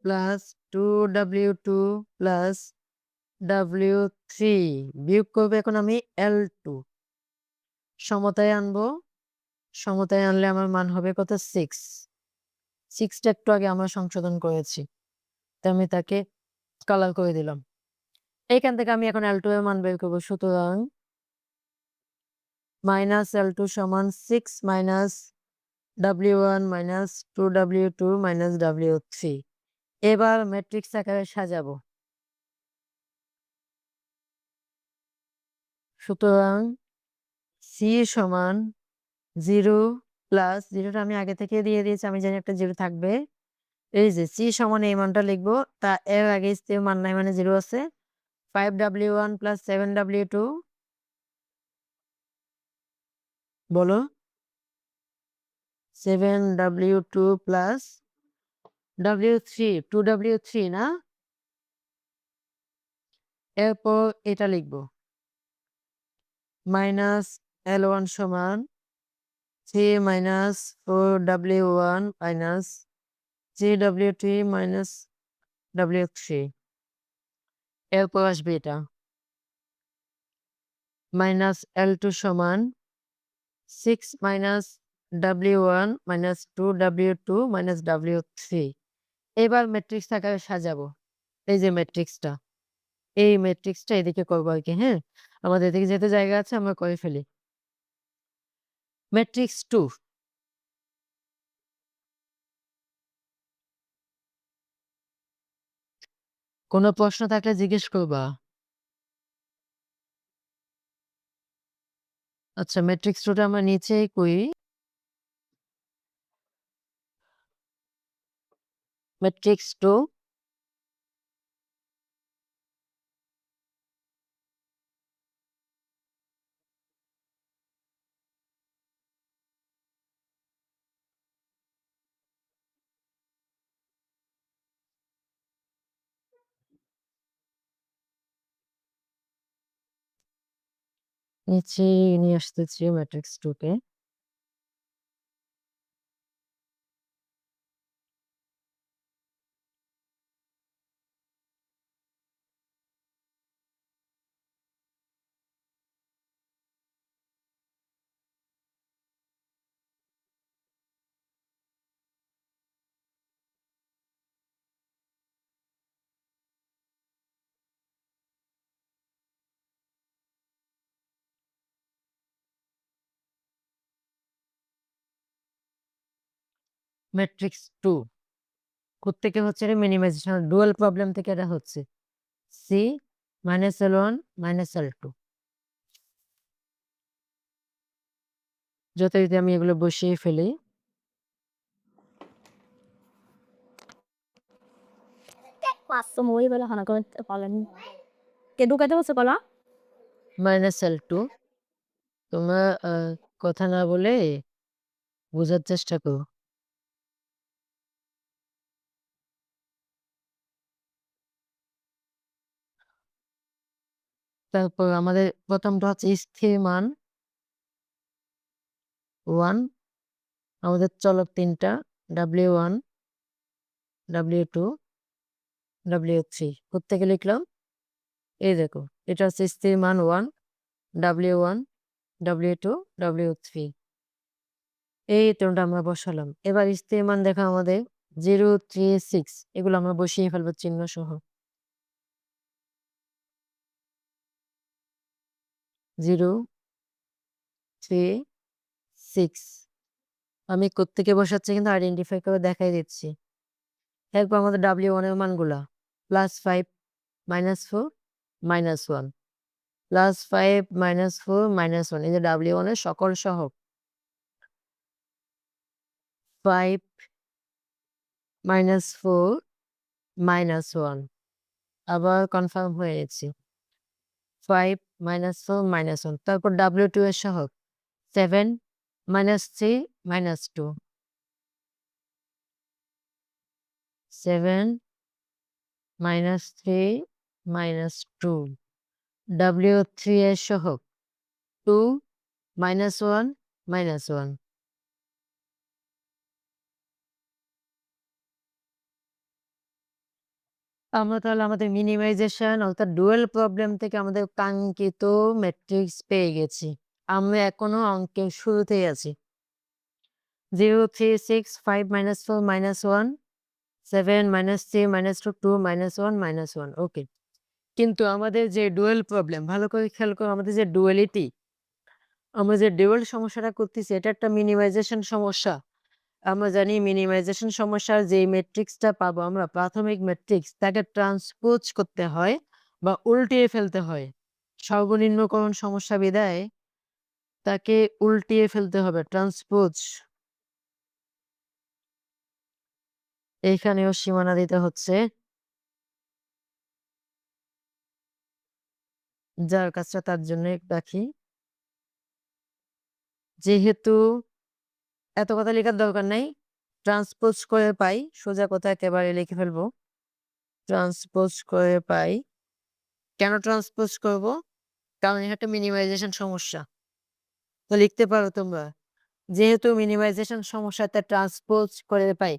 plus 2W2 plus W3 বিয়োগ করব এখন আমি L2 সমতায় আনবো। সমতায় আনলে আমার মান হবে কত? 6। 6 টা একটু আগে আমরা সংশোধন করেছি। তো আমি তাকে কালার করে দিলাম। এইখান থেকে আমি এখন L2 এর মান বের করব। সুতরাং -L2 সমান 6 W1 2W2 W3। এবার ম্যাট্রিক্স আকারে সাজাবো। সুতরাং C সমান 0 প্লাস 0 টা আমি আগে থেকে দিয়ে দিয়েছি। আমি জানি একটা 0 থাকবে। এই যে C সমান এই মানটা লিখবো। তা এর আগে C এর মান নাই মানে 0 আছে। 5W1 প্লাস 7W2 বলো। 7W2 প্লাস W3 2W3 না? এরপর এটা লিখব। -L1 সমান 3 4W1 3W3 W3। এরপর আসবে এটা। -L2 সমান 6 W1 2W2 W3। এবার ম্যাট্রিক্স আকারে সাজাবো। এই যে ম্যাট্রিক্সটা। এই ম্যাট্রিক্সটা এদিকে করবো আরকি, হ্যাঁ? আমাদের এদিকে যেহেতু জায়গা আছে আমরা করে ফেলি। ম্যাট্রিক্স 2। কোনো প্রশ্ন থাকলে জিজ্ঞেস করবা। আচ্ছা, ম্যাট্রিক্স 2 টা আমরা নিচেই করি। ম্যাট্রিক্স 2 নিচে নিয়ে আসতেছি ম্যাট্রিক্স 2 কে। ম্যাট্রিক্স 2 কোত্থেকে হচ্ছে? এটা মিনিমাইজেশন ডুয়াল প্রবলেম থেকে এটা হচ্ছে। C -L1 -L2 যথারীতি আমি এগুলো বসিয়ে ফেলি। Passò muy bella Hana comment বলেন। কে ঢুকাইতে বলছে কলা? -L2 তোমরা কথা না বলে বোঝার চেষ্টা করো। তারপর আমাদের প্রথমটা হচ্ছে স্থির মান 1, আমাদের চলক ৩ টা W1, W2, W3 কোত্থেকে লিখলাম? এই দেখো এটা হচ্ছে স্থির মান 1, W1, W2, W3 এই তিনটা আমরা বসালাম। এবার স্থির মান দেখো আমাদের 0, 3, 6 এগুলো আমরা বসিয়ে ফেলবো চিহ্ন সহ। 0, 3, 6 আমি কোত্থেকে বসাচ্ছি কিন্তু আইডেন্টিফাই করে দেখাই দিচ্ছি। এরপর আমাদের W1 এর মানগুলা +5, -4, -1, +5, -4, -1 এই যে W1 এর সকল সহগ 5, -4, -1 আবার কনফার্ম হয়ে গেছি। 5, -4, -1 তারপর W2 এর সহগ 7, -3, -2 7, -3, -2 W3 এর সহগ 2, -1, -1 আমরা তাহলে আমাদের মিনিমাইজেশন অর্থাৎ ডুয়াল প্রবলেম থেকে আমাদের কাঙ্ক্ষিত ম্যাট্রিক্স পেয়ে গেছি। আমরা এখনো অঙ্কের শুরুতেই আছি। 0, 3, 6, 5, -4, -1, 7, -3, -2, 2, -1, -1 ওকে। কিন্তু আমাদের যে ডুয়াল প্রবলেম ভালো করে খেয়াল করো আমাদের যে ডুয়ালিটি আমরা যে ডুয়াল সমস্যাটা করতেছি এটা একটা মিনিমাইজেশন সমস্যা। আমরা জানি মিনিমাইজেশন সমস্যার যেই ম্যাট্রিক্সটা পাবো আমরা প্রাথমিক ম্যাট্রিক্স তাকে ট্রান্সপোজ করতে হয় বা উল্টিয়ে ফেলতে হয়। সর্বনিম্নকরণ সমস্যা বিধায় তাকে উল্টিয়ে ফেলতে হবে ট্রান্সপোজ। এইখানেও সীমানা দিতে হচ্ছে। যার কাজটা তার জন্য রাখি। যেহেতু এত কথা লেখার দরকার নাই। ট্রান্সপোজ করে পাই সোজা কথা একেবারে লিখে ফেলবো। ট্রান্সপোজ করে পাই। কেন ট্রান্সপোজ করব? কারণ এটা একটা মিনিমাইজেশন সমস্যা। তো লিখতে পারো তোমরা। যেহেতু মিনিমাইজেশন সমস্যাটা ট্রান্সপোজ করে পাই।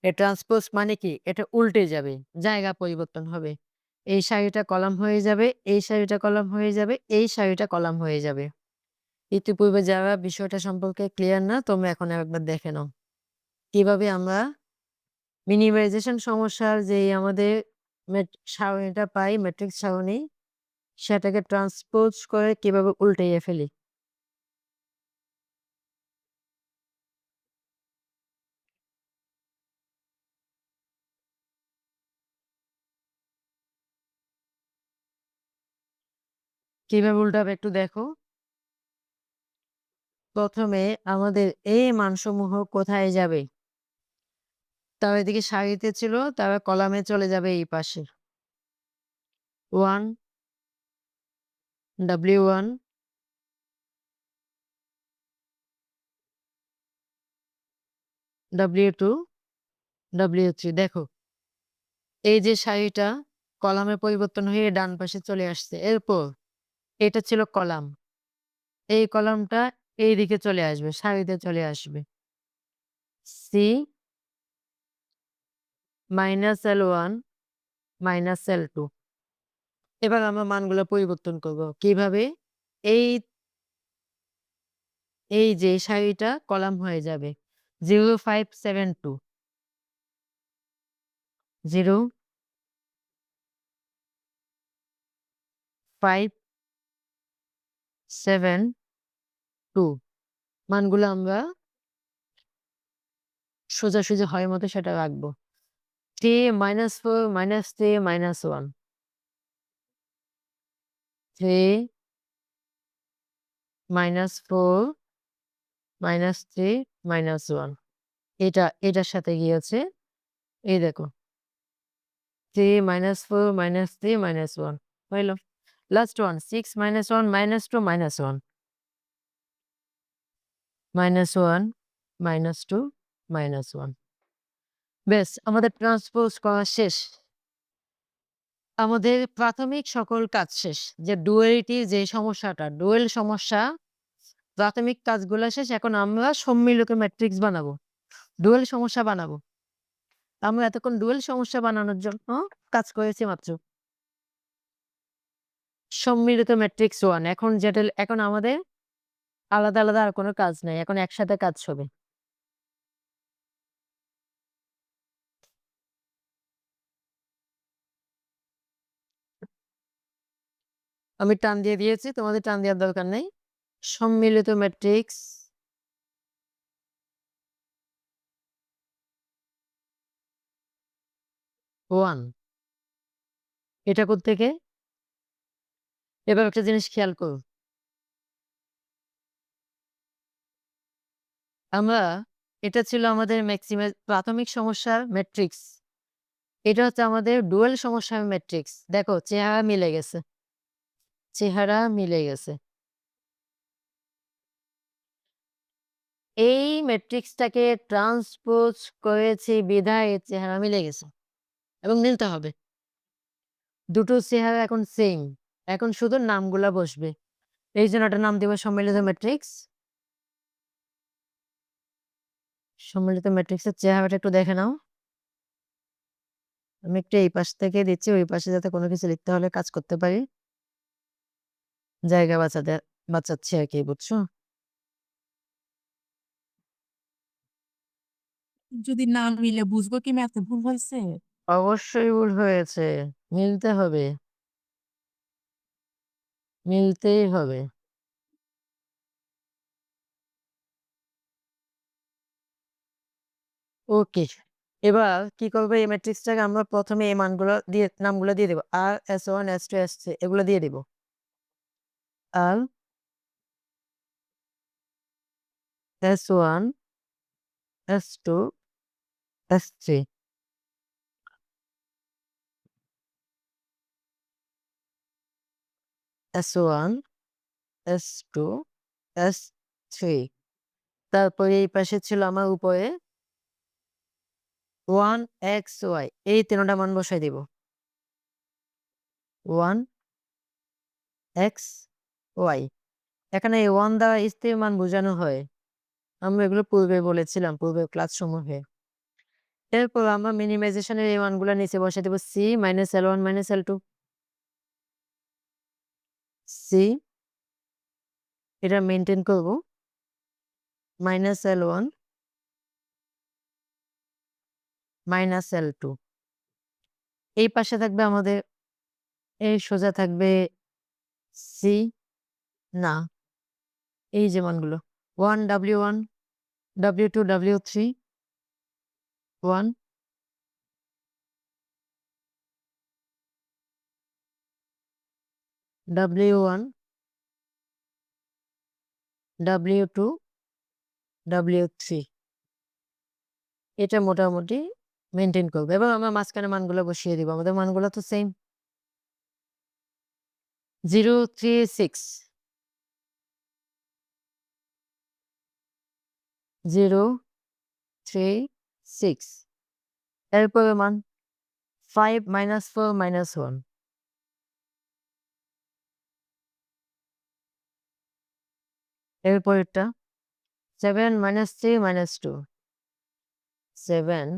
এই ট্রান্সপোজ মানে কি? এটা উল্টে যাবে। জায়গা পরিবর্তন হবে। এই সারিটা কলাম হয়ে যাবে, এই সারিটা কলাম হয়ে যাবে, এই সারিটা কলাম হয়ে যাবে। ইতিপূর্বে যারা বিষয়টা সম্পর্কে ক্লিয়ার না তোমরা এখন আরেকবার দেখে নাও। কিভাবে আমরা মিনিমাইজেশন সমস্যার যেই আমাদের সারণীটা পাই ম্যাট্রিক্স সারণী সেটাকে ট্রান্সপোজ করে কিভাবে উল্টাইয়ে ফেলি। কিভাবে উল্টাবে একটু দেখো। প্রথমে আমাদের এই মানসমূহ কোথায় যাবে? তারা এদিকে সারিতে ছিল, তারা কলামে চলে যাবে এই পাশে। 1, W1, W2, W3 দেখো। এই যে সারিটা কলামে পরিবর্তন হয়ে ডান পাশে চলে আসছে। এরপর এটা ছিল কলাম। এই কলামটা এইদিকে চলে আসবে, সারিতে চলে আসবে। C minus L1 minus L2। এবার আমরা মানগুলো পরিবর্তন করব। কিভাবে? এই এই যে সারিটা কলাম হয়ে যাবে 0, 5, 7, 2 0, 5, 7, 2 মানগুলো আমরা সোজাসুজি হয় মতো সেটা রাখবো। 3, -4, -3, -1 3, -4, -3, -1 এটার সাথে গিয়েছে। এই দেখো 3, -4, -3, -1 হইল। লাস্ট ওয়ান 6, -1, -2, -1 -1, -2, -1 ব্যাস আমাদের ট্রান্সপোজ করা শেষ। আমাদের প্রাথমিক সকল কাজ শেষ। যে ডুয়ালিটির যে সমস্যাটা, ডুয়াল সমস্যা প্রাথমিক কাজগুলা শেষ। এখন আমরা সম্মিলিত ম্যাট্রিক্স বানাবো। ডুয়াল সমস্যা বানাবো। আমরা এতক্ষণ ডুয়াল সমস্যা বানানোর জন্য কাজ করেছি মাত্র। সম্মিলিত ম্যাট্রিক্স 1 এখন আমাদের আলাদা, আলাদা আর কোনো কাজ নাই। এখন একসাথে কাজ হবে। আমি টান দিয়ে দিয়েছি, তোমাদের টান দেওয়ার দরকার নেই। সম্মিলিত ম্যাট্রিক্স 1 এটা কোত্থেকে? এবার একটা জিনিস খেয়াল করো। আমরা এটা ছিল আমাদের প্রাথমিক সমস্যার ম্যাট্রিক্স। এটা হচ্ছে আমাদের ডুয়াল সমস্যার ম্যাট্রিক্স। দেখো চেহারা মিলে গেছে। চেহারা মিলে গেছে। এই ম্যাট্রিক্সটাকে ট্রান্সপোজ করেছি বিধায় এর চেহারা মিলে গেছে এবং মিলতে হবে। দুটো চেহারা এখন সেম। এখন শুধু নামগুলা বসবে। এই জন্য একটা নাম দেব সম্মিলিত ম্যাট্রিক্স। সম্মিলিত ম্যাট্রিক্সের চেহারাটা একটু দেখে নাও। আমি একটু এই পাশ থেকে দিচ্ছি, ওই পাশে যাতে কোনো কিছু লিখতে হলে কাজ করতে পারি। জায়গা বাঁচাচ্ছি আরকি, বুঝছো? যদি না মিলে বুঝবো কি ম্যাথে ভুল হয়েছে? অবশ্যই ভুল হয়েছে। মিলতে হবে। মিলতেই হবে। ওকে। এবার কি করবো? এই ম্যাট্রিক্সটাকে আমরা প্রথমে এই মানগুলো দিয়ে নামগুলো দিয়ে দেব। R, S1, S2, S3 এগুলো দিয়ে দিব। R, S1, S2, S3 S1, S2, S3 তারপরে এই পাশে ছিল আমার উপরে 1, X, Y এই ৩টা মান বসাই দিব। 1, X, Y এখানে এই 1 দ্বারা স্থির মান বোঝানো হয়। আমরা এগুলো পূর্বে বলেছিলাম, পূর্বের ক্লাসসমূহে। এরপর আমরা মিনিমাইজেশনের এই মানগুলা নিচে বসাই দেব। C -L1 -L2 C এটা মেইনটেইন করব। -L1 -L2 এই পাশে থাকবে আমাদের এই সোজা থাকবে C না, এই যে মানগুলো 1 W1 W2 W3 1 W1 W2 W3 এটা মোটামুটি মেইনটেইন করব এবং আমরা মাঝখানে মানগুলো বসিয়ে দিব। আমাদের মানগুলো তো সেম 0, 3, 6 0, 3, 6 এরপরের মান 5 -4 -1 এরপরেরটা 7 minus 3 minus 2 7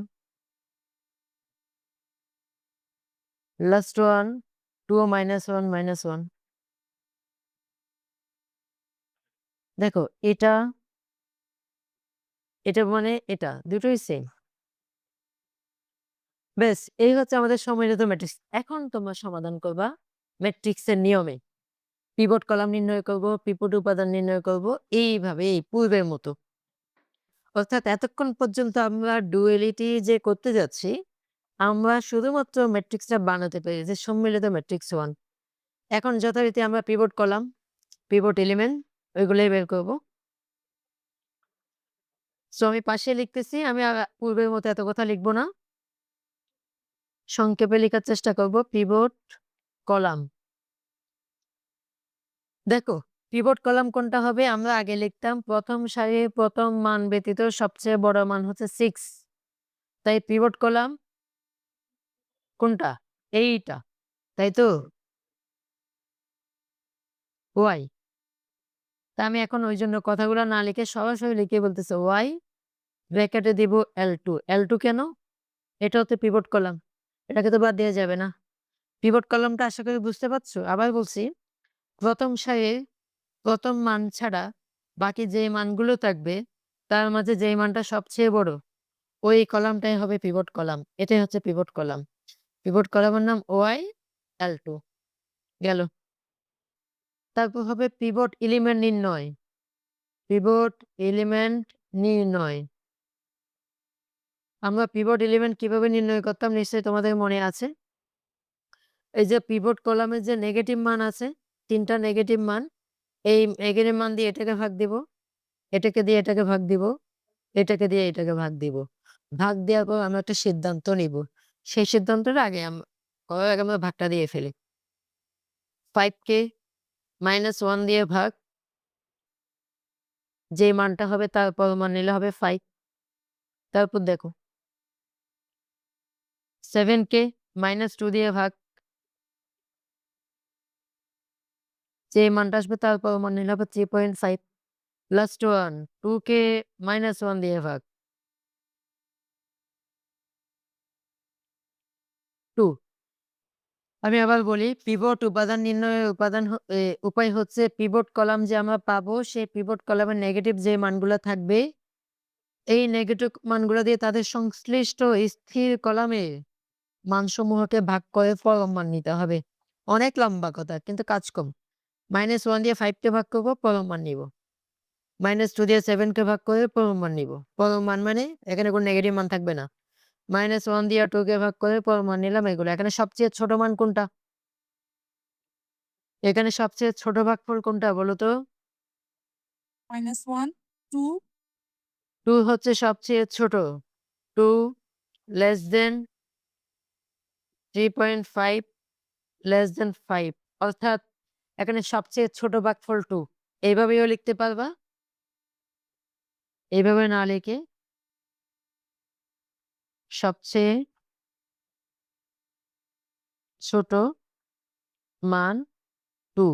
last one 2 minus 1 minus 1 দেখো এটা মানে এটা দুটোই সেম। ব্যাস এই হচ্ছে আমাদের সম্মিলিত ম্যাট্রিক্স। এখন তোমরা সমাধান করবা ম্যাট্রিক্সের নিয়মে। পিভট কলাম নির্ণয় করব, পিভট উপাদান নির্ণয় করব এইভাবে এই পূর্বের মতো। অর্থাৎ এতক্ষণ পর্যন্ত আমরা ডুয়ালিটি যে করতে যাচ্ছি, আমরা শুধুমাত্র ম্যাট্রিক্সটা বানাতে পেরেছি সম্মিলিত ম্যাট্রিক্স 1। এখন যথারীতি আমরা পিভট কলাম, পিভট এলিমেন্ট ওইগুলোই বের করব। সো আমি পাশে লিখতেছি, আমি পূর্বের মতো এত কথা লিখব না। সংক্ষেপে লেখার চেষ্টা করব পিভট কলাম। দেখো পিভট কলাম কোনটা হবে? আমরা আগে লিখতাম প্রথম সারির প্রথম মান ব্যতীত সবচেয়ে বড় মান হচ্ছে 6। তাই পিভট কলাম কোনটা? এইটা, তাই তো? ওয়াই। তা আমি এখন ওই জন্য কথাগুলো না লিখে সরাসরি লিখে বলতেছে ওয়াই ব্র্যাকেটে দিব L2। L2 কেন? এটা হচ্ছে পিভট কলাম, এটাকে তো বাদ দেওয়া যাবে না। পিভট কলামটা আশা করি বুঝতে পারছো। আবার বলছি, প্রথম সারির প্রথম মান ছাড়া বাকি যে মানগুলো থাকবে তার মাঝে যেই মানটা সবচেয়ে বড় ওই কলামটাই হবে পিভট কলাম। এটাই হচ্ছে পিভট কলাম। পিভট কলামের নাম ওয়াই L2 গেল। তারপর হবে পিভট এলিমেন্ট নির্ণয়। পিভট এলিমেন্ট নির্ণয়। আমরা পিভট এলিমেন্ট কিভাবে নির্ণয় করতাম নিশ্চয়ই তোমাদের মনে আছে। এই যে পিভট কলামের যে নেগেটিভ মান আছে, 3টা নেগেটিভ মান, এই নেগেটিভ মান দিয়ে এটাকে ভাগ দিব, এটাকে দিয়ে এটাকে ভাগ দিব, এটাকে দিয়ে এটাকে ভাগ দিব। ভাগ দেওয়ার পর আমরা একটা সিদ্ধান্ত নিব। সেই সিদ্ধান্তটা আগে করার আগে আমরা ভাগটা দিয়ে ফেলি। 5 কে -1 দিয়ে ভাগ, যে মানটা হবে তার পরমান নিলে হবে 5। তারপর দেখো 7 কে -2 দিয়ে ভাগ, যে মানটা আসবে তার পরমান নিলে হবে 3.5। লাস্ট ওয়ান 2 কে -1 দিয়ে ভাগ, 2। আমি আবার বলি পিভট উপাদান নির্ণয়ের উপায় হচ্ছে পিভট কলাম যে আমরা পাবো সেই পিভট কলামের নেগেটিভ যে মানগুলো থাকবে এই নেগেটিভ মানগুলো দিয়ে তাদের সংশ্লিষ্ট স্থির কলামের মানসমূহকে ভাগ করে পরম মান নিতে হবে। অনেক লম্বা কথা কিন্তু কাজ কম। -1 দিয়ে 5 কে ভাগ করবো, পরম মান নিব। -2 দিয়ে 7 কে ভাগ করে পরম মান নিব। পরম মান মানে এখানে কোনো নেগেটিভ মান থাকবে না। -1 দিয়ে 2 কে ভাগ করে পরম মান নিলাম এগুলো। এখানে সবচেয়ে ছোট মান কোনটা? এখানে সবচেয়ে ছোট ভাগফল কোনটা বলো তো? -1 2 2 হচ্ছে সবচেয়ে ছোট। 2 less than 3.5 less than 5, অর্থাৎ এখানে সবচেয়ে ছোট ভাগফল 2। এইভাবেও লিখতে পারবা, এইভাবে না লিখে সবচেয়ে ছোট মান 2।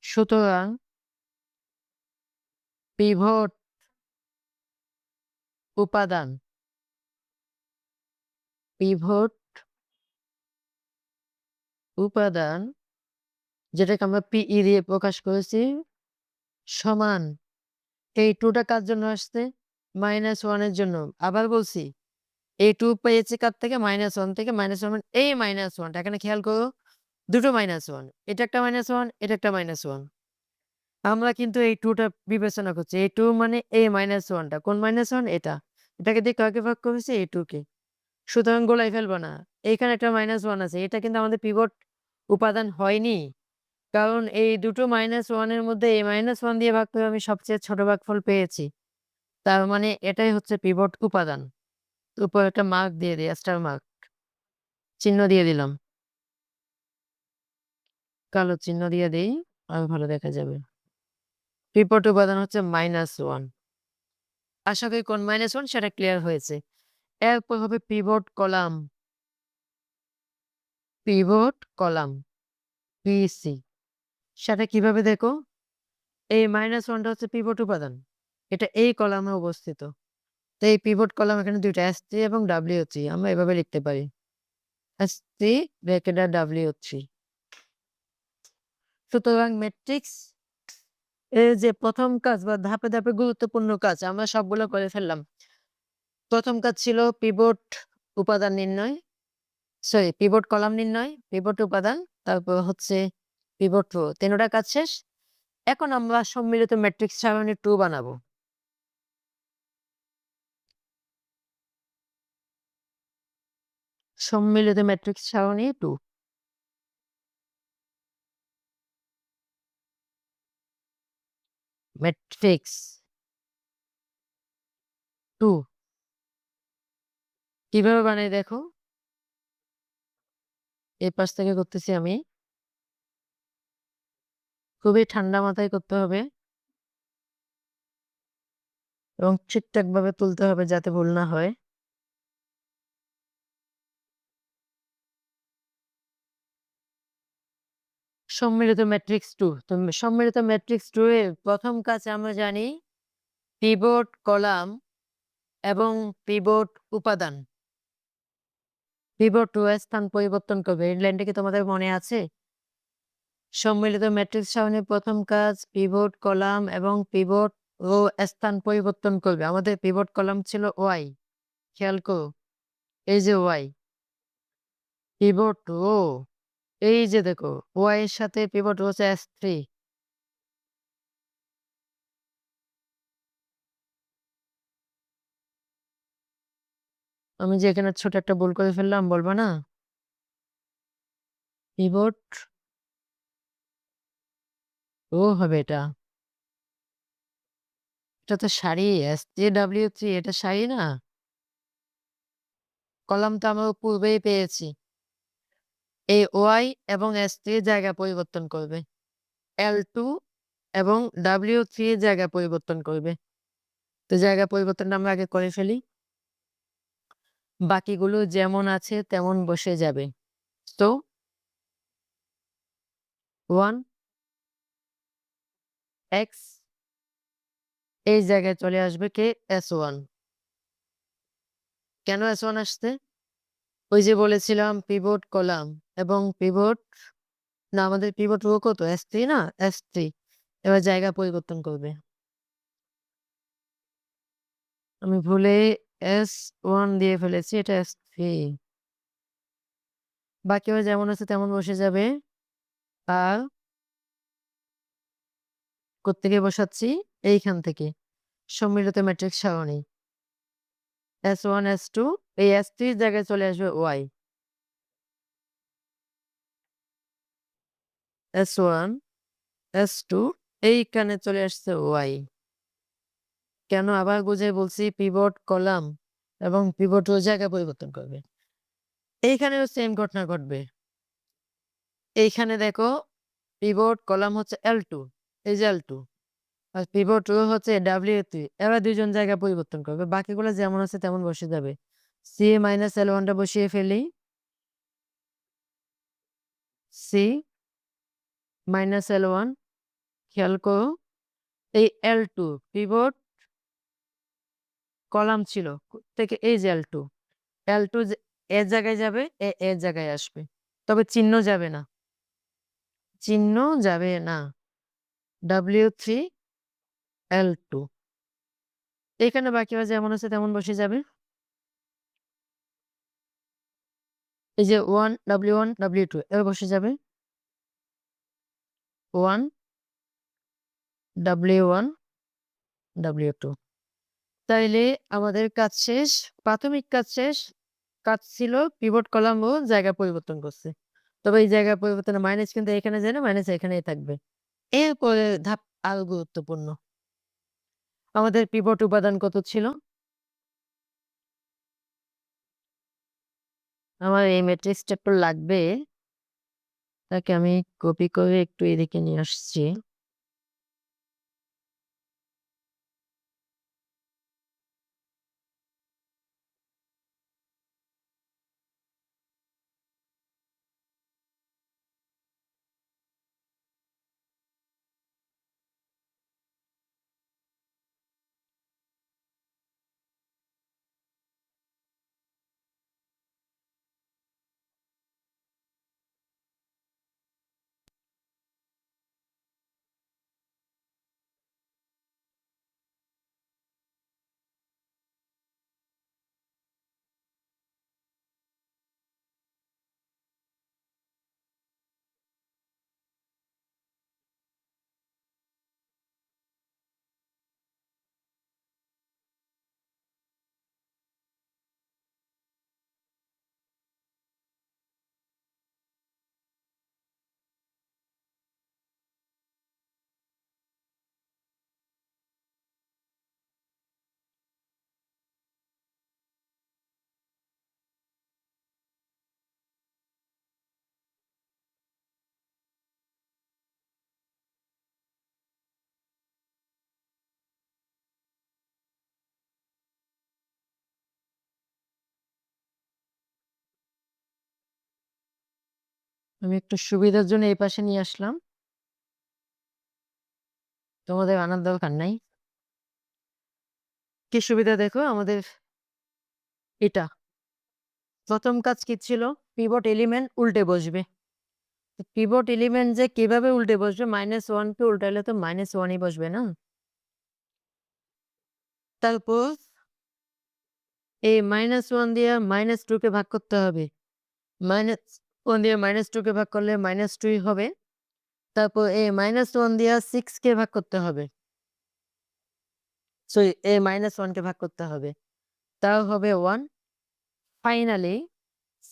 সুতরাং পিভট উপাদান, পিভট উপাদান যেটাকে আমরা পিই দিয়ে প্রকাশ করেছি সমান এই 2টা কার জন্য আসছে? -1 এর জন্য। আবার বলছি এই 2 পেয়েছি কার থেকে? -1 থেকে। -1 মানে এই -1টা এখানে খেয়াল করো, দুটো -1, এটা একটা -1, এটা একটা -1। আমরা কিন্তু এই 2টা বিবেচনা করছি। এই 2 মানে এই -1টা। কোন -1? এটা। এটাকে দিয়ে কাকে ভাগ করেছি? এই 2 কে। সুতরাং গোলাই ফেলবো না। এইখানে একটা -1 আছে। এটা কিন্তু আমাদের পিভট উপাদান হয়নি। কারণ এই দুটো -1 এর মধ্যে এই -1 দিয়ে ভাগ করে আমি সবচেয়ে ছোট ভাগফল পেয়েছি। তার মানে এটাই হচ্ছে পিভট উপাদান। উপরে একটা মার্ক দিয়ে দিই, স্টার মার্ক। চিহ্ন দিয়ে দিলাম। কালো চিহ্ন দিয়ে দেই, আরো ভালো দেখা যাবে। পিভট উপাদান হচ্ছে -1। আশা করি কোন -1 সেটা ক্লিয়ার হয়েছে। এরপর হবে পিভট কলাম। পিভট কলাম, পিসি। সেটা কিভাবে দেখো? এই -1টা হচ্ছে পিভট উপাদান। এটা এই কলামে অবস্থিত। তো এই পিভট কলাম এখানে ২ টা S3 এবং W3 আমরা এভাবে লিখতে পারি। S3 ব্র্যাকেট আর W3। সুতরাং ম্যাট্রিক্স এর যে ১ম কাজ বা ধাপে, ধাপে গুরুত্বপূর্ণ কাজ আমরা সবগুলো করে ফেললাম। ১ম কাজ ছিল পিভট উপাদান নির্ণয়, পিভট কলাম নির্ণয়, পিভট উপাদান, তারপর হচ্ছে পিভট রো। ৩ টা কাজ শেষ। এখন আমরা সম্মিলিত ম্যাট্রিক্স সারণী 2 বানাবো। সম্মিলিত ম্যাট্রিক্স সারণী 2। ম্যাট্রিক্স 2 কিভাবে বানাই দেখো? এই পাশ থেকে করতেছি আমি। খুবই ঠান্ডা মাথায় করতে হবে এবং ঠিকঠাকভাবে তুলতে হবে যাতে ভুল না হয়। সম্মিলিত ম্যাট্রিক্স 2। তো সম্মিলিত ম্যাট্রিক্স 2 এর ১ম কাজ আমরা জানি পিভট কলাম এবং পিভট উপাদান। পিভট রো এর স্থান পরিবর্তন করবে। এই লাইনটা কি তোমাদের মনে আছে? সম্মিলিত ম্যাট্রিক্স সারণীর ১ম কাজ পিভট কলাম এবং পিভট রো স্থান পরিবর্তন করবে। আমাদের পিভট কলাম ছিল Y, খেয়াল করো। এই যে Y, পিভট রো এই যে দেখো Y এর সাথে পিভট রো হচ্ছে S3। আমি যে এখানে ছোট একটা ভুল করে ফেললাম বলবা না? পিভট রো হবে এটা। এটা তো সারি SJW3, এটা সারি না? কলাম তো আমরা পূর্বেই পেয়েছি। এই Y এবং S3 জায়গা পরিবর্তন করবে। L2 এবং W3 জায়গা পরিবর্তন করবে। তো জায়গা পরিবর্তনটা আমরা আগে করে ফেলি। বাকিগুলো যেমন আছে তেমন বসে যাবে। তো 1 x এই জায়গায় চলে আসবে কে? S1। কেন S1 আসছে? ওই যে বলেছিলাম পিভট কলাম এবং পিভট না আমাদের পিভট রো কত? S3 না? S3 এবার জায়গা পরিবর্তন করবে। আমি ভুলে S1 দিয়ে ফেলেছি, এটা S3। বাকি আবার যেমন আছে তেমন বসে যাবে। আর কোত্থেকে বসাচ্ছি? এইখান থেকে। সম্মিলিত ম্যাট্রিক্স সারণী। S1 S2 এই S3 র জায়গায় চলে আসবে Y। S1 S2 এইখানে চলে আসছে Y। কেন আবার বুঝিয়ে বলছি পিভট কলাম এবং পিভট রো জায়গা পরিবর্তন করবে। এইখানেও সেম ঘটনা ঘটবে। এইখানে দেখো পিভট কলাম হচ্ছে L2, এই যে L2 আর পিভট রো হচ্ছে W3। এরা ২ জন জায়গা পরিবর্তন করবে। বাকিগুলো যেমন আছে তেমন বসে যাবে। C - L1 টা বসিয়ে ফেলি। C - L1 খেয়াল করো। এই L2 পিভট কলাম ছিল থেকে এই যে L2, L2 যে এর জায়গায় যাবে, এর জায়গায় আসবে। তবে চিহ্ন যাবে না। চিহ্ন যাবে না। W3 L2 এখানে বাকিরা যেমন আছে তেমন বসে যাবে। এই যে 1 W1 W2 এবার বসে যাবে। 1 W1 W2 তাইলে আমাদের কাজ শেষ। প্রাথমিক কাজ শেষ। কাজ ছিল পিভট কলাম ও জায়গা পরিবর্তন করছে। তবে এই জায়গা পরিবর্তনের মাইনাস কিন্তু এখানে যায় না, মাইনাস এখানেই থাকবে। এরপরের ধাপ আরো গুরুত্বপূর্ণ। আমাদের পিভট উপাদান কত ছিল? আমার এই ম্যাট্রিক্সটা একটু লাগবে। তাকে আমি কপি করে একটু এদিকে নিয়ে আসছি। আমি একটু সুবিধার জন্য এই পাশে নিয়ে আসলাম। তোমাদের আনার দরকার নাই। কি সুবিধা দেখো আমাদের এটা। প্রথম কাজ কি ছিল? পিভট এলিমেন্ট উল্টে বসবে। পিভট এলিমেন্ট যে কিভাবে উল্টে বসবে? -1 কে উল্টাইলে তো -1ই বসবে না? তারপর এই -1 দিয়ে -2 কে ভাগ করতে হবে। -1 দিয়ে -2 কে ভাগ করলে -2ই হবে। তারপর এই -1 দিয়ে 6 কে ভাগ করতে হবে। সরি, এই -1 কে ভাগ করতে হবে। তাও হবে 1। ফাইনালি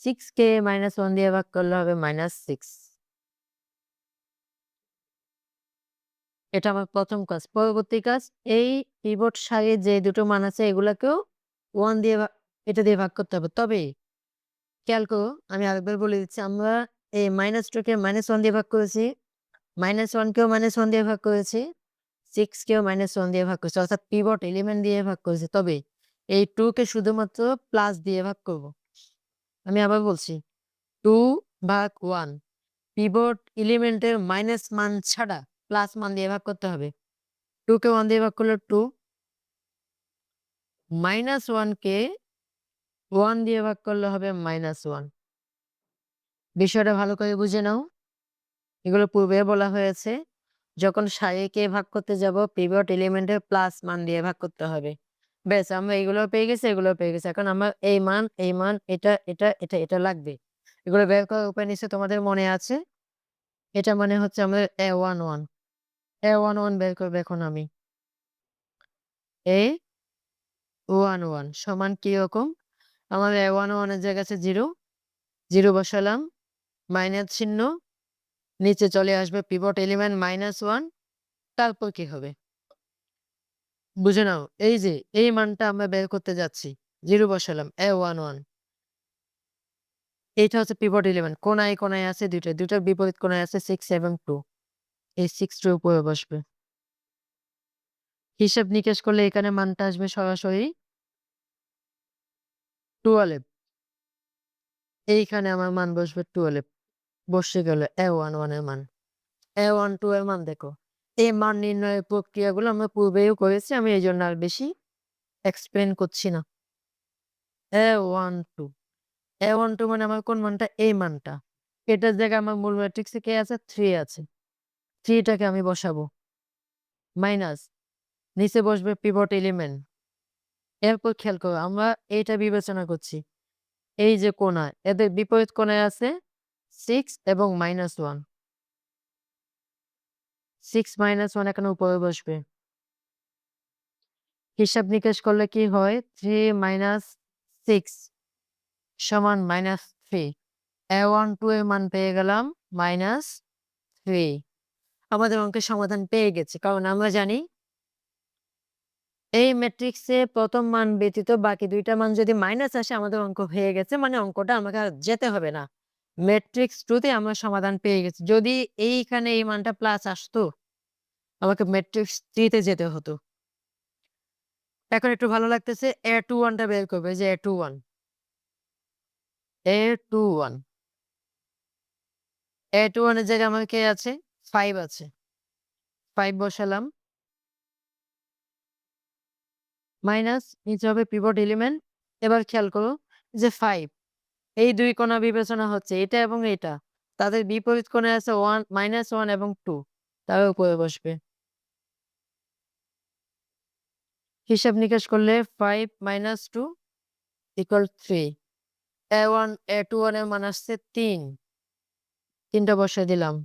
6 কে -1 দিয়ে ভাগ করলে হবে -6। এটা আমার প্রথম কাজ। পরবর্তী কাজ, এই পিভট সারির যে দুটো মান আছে এগুলাকেও 1 দিয়ে এটা দিয়ে ভাগ করতে হবে। তবে খেয়াল করো, আমি আরেকবার বলে দিচ্ছি, আমরা এই -2 কে -1 দিয়ে ভাগ করেছি, -1 কেও -1 দিয়ে ভাগ করেছি, 6 কেও -1 দিয়ে ভাগ করেছি। অর্থাৎ পিভট এলিমেন্ট দিয়ে ভাগ করেছি। তবে এই 2 কে শুধুমাত্র প্লাস দিয়ে ভাগ করব। আমি আবার বলছি, 2 ভাগ 1 পিভট এলিমেন্টের মাইনাস মান ছাড়া প্লাস মান দিয়ে ভাগ করতে হবে। 2 কে 1 দিয়ে ভাগ করলে 2, -1 কে 1 দিয়ে ভাগ করলে হবে -1। বিষয়টা ভালো করে বুঝে নাও। এগুলো পূর্বে বলা হয়েছে। যখন সারিকে ভাগ করতে যাব পিভট এলিমেন্টের প্লাস মান দিয়ে ভাগ করতে হবে। ব্যাস, আমরা এগুলোও পেয়ে গেছি, এগুলোও পেয়ে গেছি। এখন আমার এই মান, এটা লাগবে। এগুলো বের করার উপায় নিশ্চয়ই তোমাদের মনে আছে। এটা মানে হচ্ছে আমাদের A11 বের করবো এখন আমি। A11 সমান কিরকম? আমাদের A11 এর জায়গায় আছে 0, 0 বসালাম, মাইনাস চিহ্ন, নিচে চলে আসবে পিভট এলিমেন্ট -1। তারপর কি হবে? বুঝে নাও। এই যে এই মানটা আমরা বের করতে যাচ্ছি, 0 বসালাম, A11। এইটা হচ্ছে পিভট এলিমেন্ট। কোনায়, কোনায় আছে ২ টা, ২ টার বিপরীত কোনায় আছে 6 এবং 2। এই 6 টার উপরে বসবে। হিসাব নিকেশ করলে এখানে মানটা আসবে সরাসরি 12। এইখানে আমার মান বসবে 12। বসে গেল A11 এর মান। A12 এর মান দেখো। এই মান নির্ণয়ের প্রক্রিয়াগুলো আমরা পূর্বেও করেছি। আমি এইজন্য আর বেশি এক্সপ্লেইন করছি না। A12 মানে আমার কোন মানটা? এই মানটা। এটার জায়গায় আমার মূল ম্যাট্রিক্সে কে আছে? 3 আছে। 3 টাকে আমি বসাবো। মাইনাস, নিচে বসবে পিভট এলিমেন্ট। এরপর খেয়াল করো, আমরা এইটা বিবেচনা করছি। এই যে কোণা, এদের বিপরীত কোণায় আছে 6 এবং -1। 6 -1 এখানে উপরে বসবে। হিসাব নিকেশ করলে কি হয়? 3 - 6 সমান -3। A12 এর মান পেয়ে গেলাম -3। আমাদের অঙ্কের সমাধান পেয়ে গেছি। কারণ আমরা জানি এই ম্যাট্রিক্সে প্রথম মান ব্যতীত বাকি ২ টা মান যদি মাইনাস আসে আমাদের অঙ্ক হয়ে গেছে। মানে অঙ্কটা আমাকে আর যেতে হবে না। ম্যাট্রিক্স 2 তে আমরা সমাধান পেয়ে গেছি। যদি এইখানে এই মানটা প্লাস আসতো, আমাকে ম্যাট্রিক্স 3 তে যেতে হতো। এখন একটু ভালো লাগতেছে। A21 টা বের করবে। যে A21 এর জায়গায় আমার কে আছে? 5 আছে। 5 বসালাম। মাইনাস, নিচে হবে পিভট এলিমেন্ট। এবার খেয়াল করো যে 5, এই 2 কোণা বিবেচনা হচ্ছে, এটা এবং এটা। তাদের বিপরীত কোণে আছে 1, -1 এবং 2। তার উপরে বসবে। হিসাব নিকাশ করলে 5 - 2 = 3। A21 এর মান আসছে 3। 3 টা বসায় দিলাম।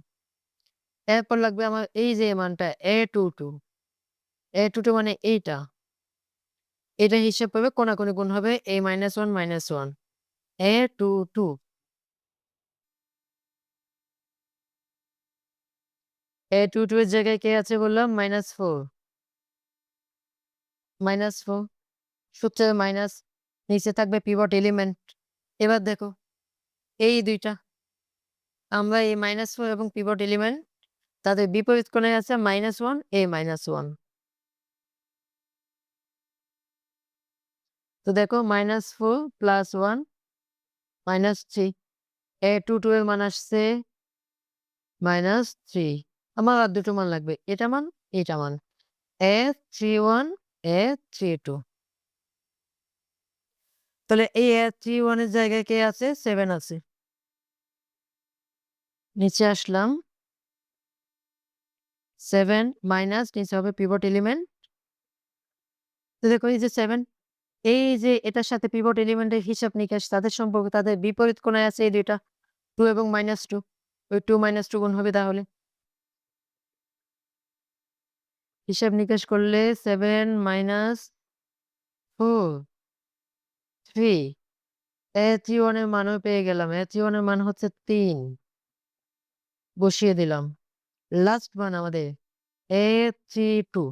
এরপর লাগবে আমার এই যে মানটা A22। A22 মানে এইটা। এটা হিসাব করবে, কোণাকুণি গুণ হবে A -1 -1। A22 এর জায়গায় কে আছে বললাম? -4। -4 সূত্রের মাইনাস, নিচে থাকবে পিভট এলিমেন্ট। এবার দেখো এই ২ টা, আমরা এই -4 এবং পিভট এলিমেন্ট তাদের বিপরীত কোণে আছে -1, A -1। তো দেখো -4 + 1 -3। A22 এর মান আসছে -3 আমার আর দুটো মান লাগবে। এটা মান, এটা মান। A31, A32 তাহলে এই A31 এর জায়গায় কে আছে? 7 আছে। নিচে আসলাম। 7 মাইনাস নিচে হবে পিভট এলিমেন্ট। তো দেখো এই যে 7 এই যে এটার সাথে পিভট এলিমেন্টের হিসাব নিকাশ তাদের সম্পর্ক তাদের বিপরীত কোণায় আছে এই ২ টা 2 এবং -2 ওই 2 -2 গুণ হবে তাহলে। হিসাব নিকাশ করলে 7 -4 3 A31 এর মানও পেয়ে গেলাম। A31 এর মান হচ্ছে 3 বসিয়ে দিলাম। লাস্ট মান আমাদের A32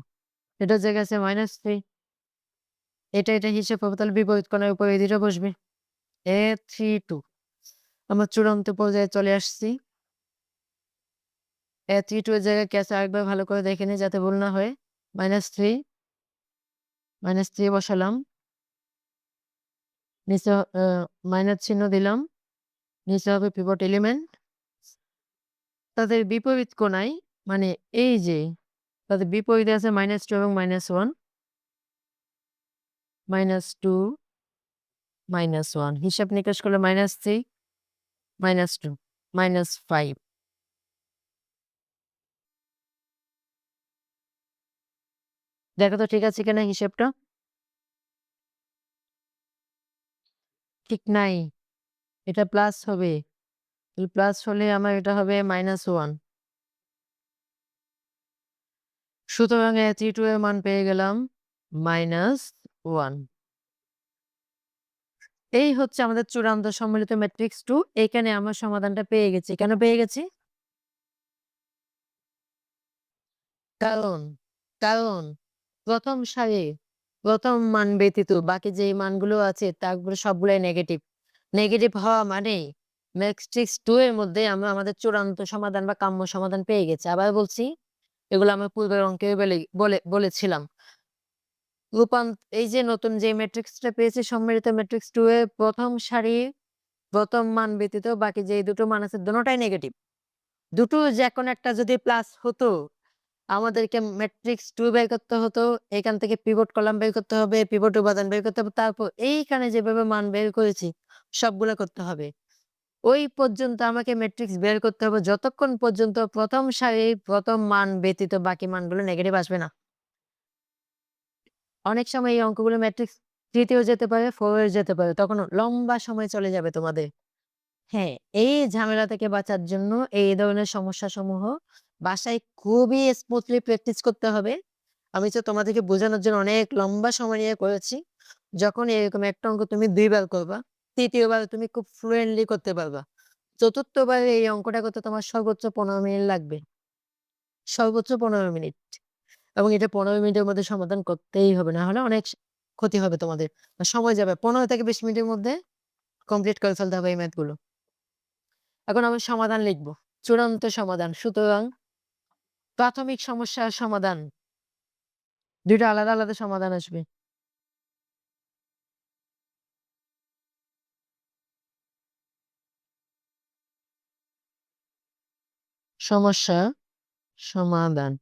এটার জায়গায় আছে -3 এটা হিসাব হবে তাহলে বিপরীত কোণের উপর এই ২ টা বসবে। A32 আমরা চূড়ান্ত পর্যায়ে চলে আসছি। A32 এর জায়গায় কি আছে আরেকবার ভালো করে দেখে নিই যাতে ভুল না হয়। -3 -3 বসালাম। নিচে মাইনাস চিহ্ন দিলাম। নিচে হবে পিভট এলিমেন্ট। তাদের বিপরীত কোণায় মানে এই যে তাদের বিপরীতে আছে -2 এবং -1 -2 -1 হিসাব নিকাশ করলে -3 -2 -5 দেখো তো ঠিক আছে কিনা হিসেবটা? ঠিক নাই। এটা প্লাস হবে। প্লাস হলে আমার এটা হবে -1 সুতরাং A32 এর মান পেয়ে গেলাম -1 এই হচ্ছে আমাদের চূড়ান্ত সম্মিলিত ম্যাট্রিক্স 2 এখানে আমরা সমাধানটা পেয়ে গেছি। কেন পেয়ে গেছি? কারণ কারণ প্রথম সারির প্রথম মান ব্যতীত বাকি যে মানগুলো আছে তারপরে সবগুলাই নেগেটিভ। নেগেটিভ হওয়া মানেই ম্যাট্রিক্স 2 এর মধ্যে আমরা আমাদের চূড়ান্ত সমাধান বা কাম্য সমাধান পেয়ে গেছি। আবার বলছি এগুলো আমরা পূর্বের অঙ্কে বলেছিলাম। এই যে নতুন যে ম্যাট্রিক্সটা পেয়েছি সম্মিলিত ম্যাট্রিক্স 2 এর প্রথম সারির প্রথম মান ব্যতীত বাকি যে দুটো মান আছে দোনোটাই নেগেটিভ। দুটো যেকোনো একটা যদি প্লাস হতো আমাদেরকে ম্যাট্রিক্স 2 বের করতে হতো। এখান থেকে পিভট কলাম বের করতে হবে, পিভট উপাদান বের করতে হবে। তারপর এইখানে যেভাবে মান বের করেছি সবগুলো করতে হবে। ওই পর্যন্ত আমাকে ম্যাট্রিক্স বের করতে হবে যতক্ষণ পর্যন্ত প্রথম সারির প্রথম মান ব্যতীত বাকি মানগুলো নেগেটিভ আসবে না। অনেক সময় এই অঙ্কগুলো ম্যাট্রিক্স 3 তেও যেতে পারে, 4 এও যেতে পারে। তখন লম্বা সময় চলে যাবে তোমাদের। হ্যাঁ, এই ঝামেলা থেকে বাঁচার জন্য এই ধরনের সমস্যাসমূহ বাসায় খুবই স্মুথলি প্র্যাকটিস করতে হবে। আমি তো তোমাদেরকে বোঝানোর জন্য অনেক লম্বা সময় নিয়ে করেছি। যখন এরকম একটা অঙ্ক তুমি ২ বার করবা, ৩য় বার তুমি খুব ফ্লুয়েন্টলি করতে পারবা। চতুর্থবারে এই অঙ্কটা করতে তোমার সর্বোচ্চ ১৫ মিনিট লাগবে। সর্বোচ্চ ১৫ মিনিট। এবং এটা ১৫ মিনিটের মধ্যে সমাধান করতেই হবে। না হলে অনেক ক্ষতি হবে তোমাদের। সময় যাবে ১৫ থেকে ২০ মিনিটের মধ্যে কমপ্লিট করে ফেলতে হবে এই ম্যাথগুলো। এখন আমি সমাধান লিখব। চূড়ান্ত সমাধান। সুতরাং প্রাথমিক সমস্যার সমাধান। ২ টা আলাদা, আলাদা সমাধান আসবে। সমস্যা সমাধান।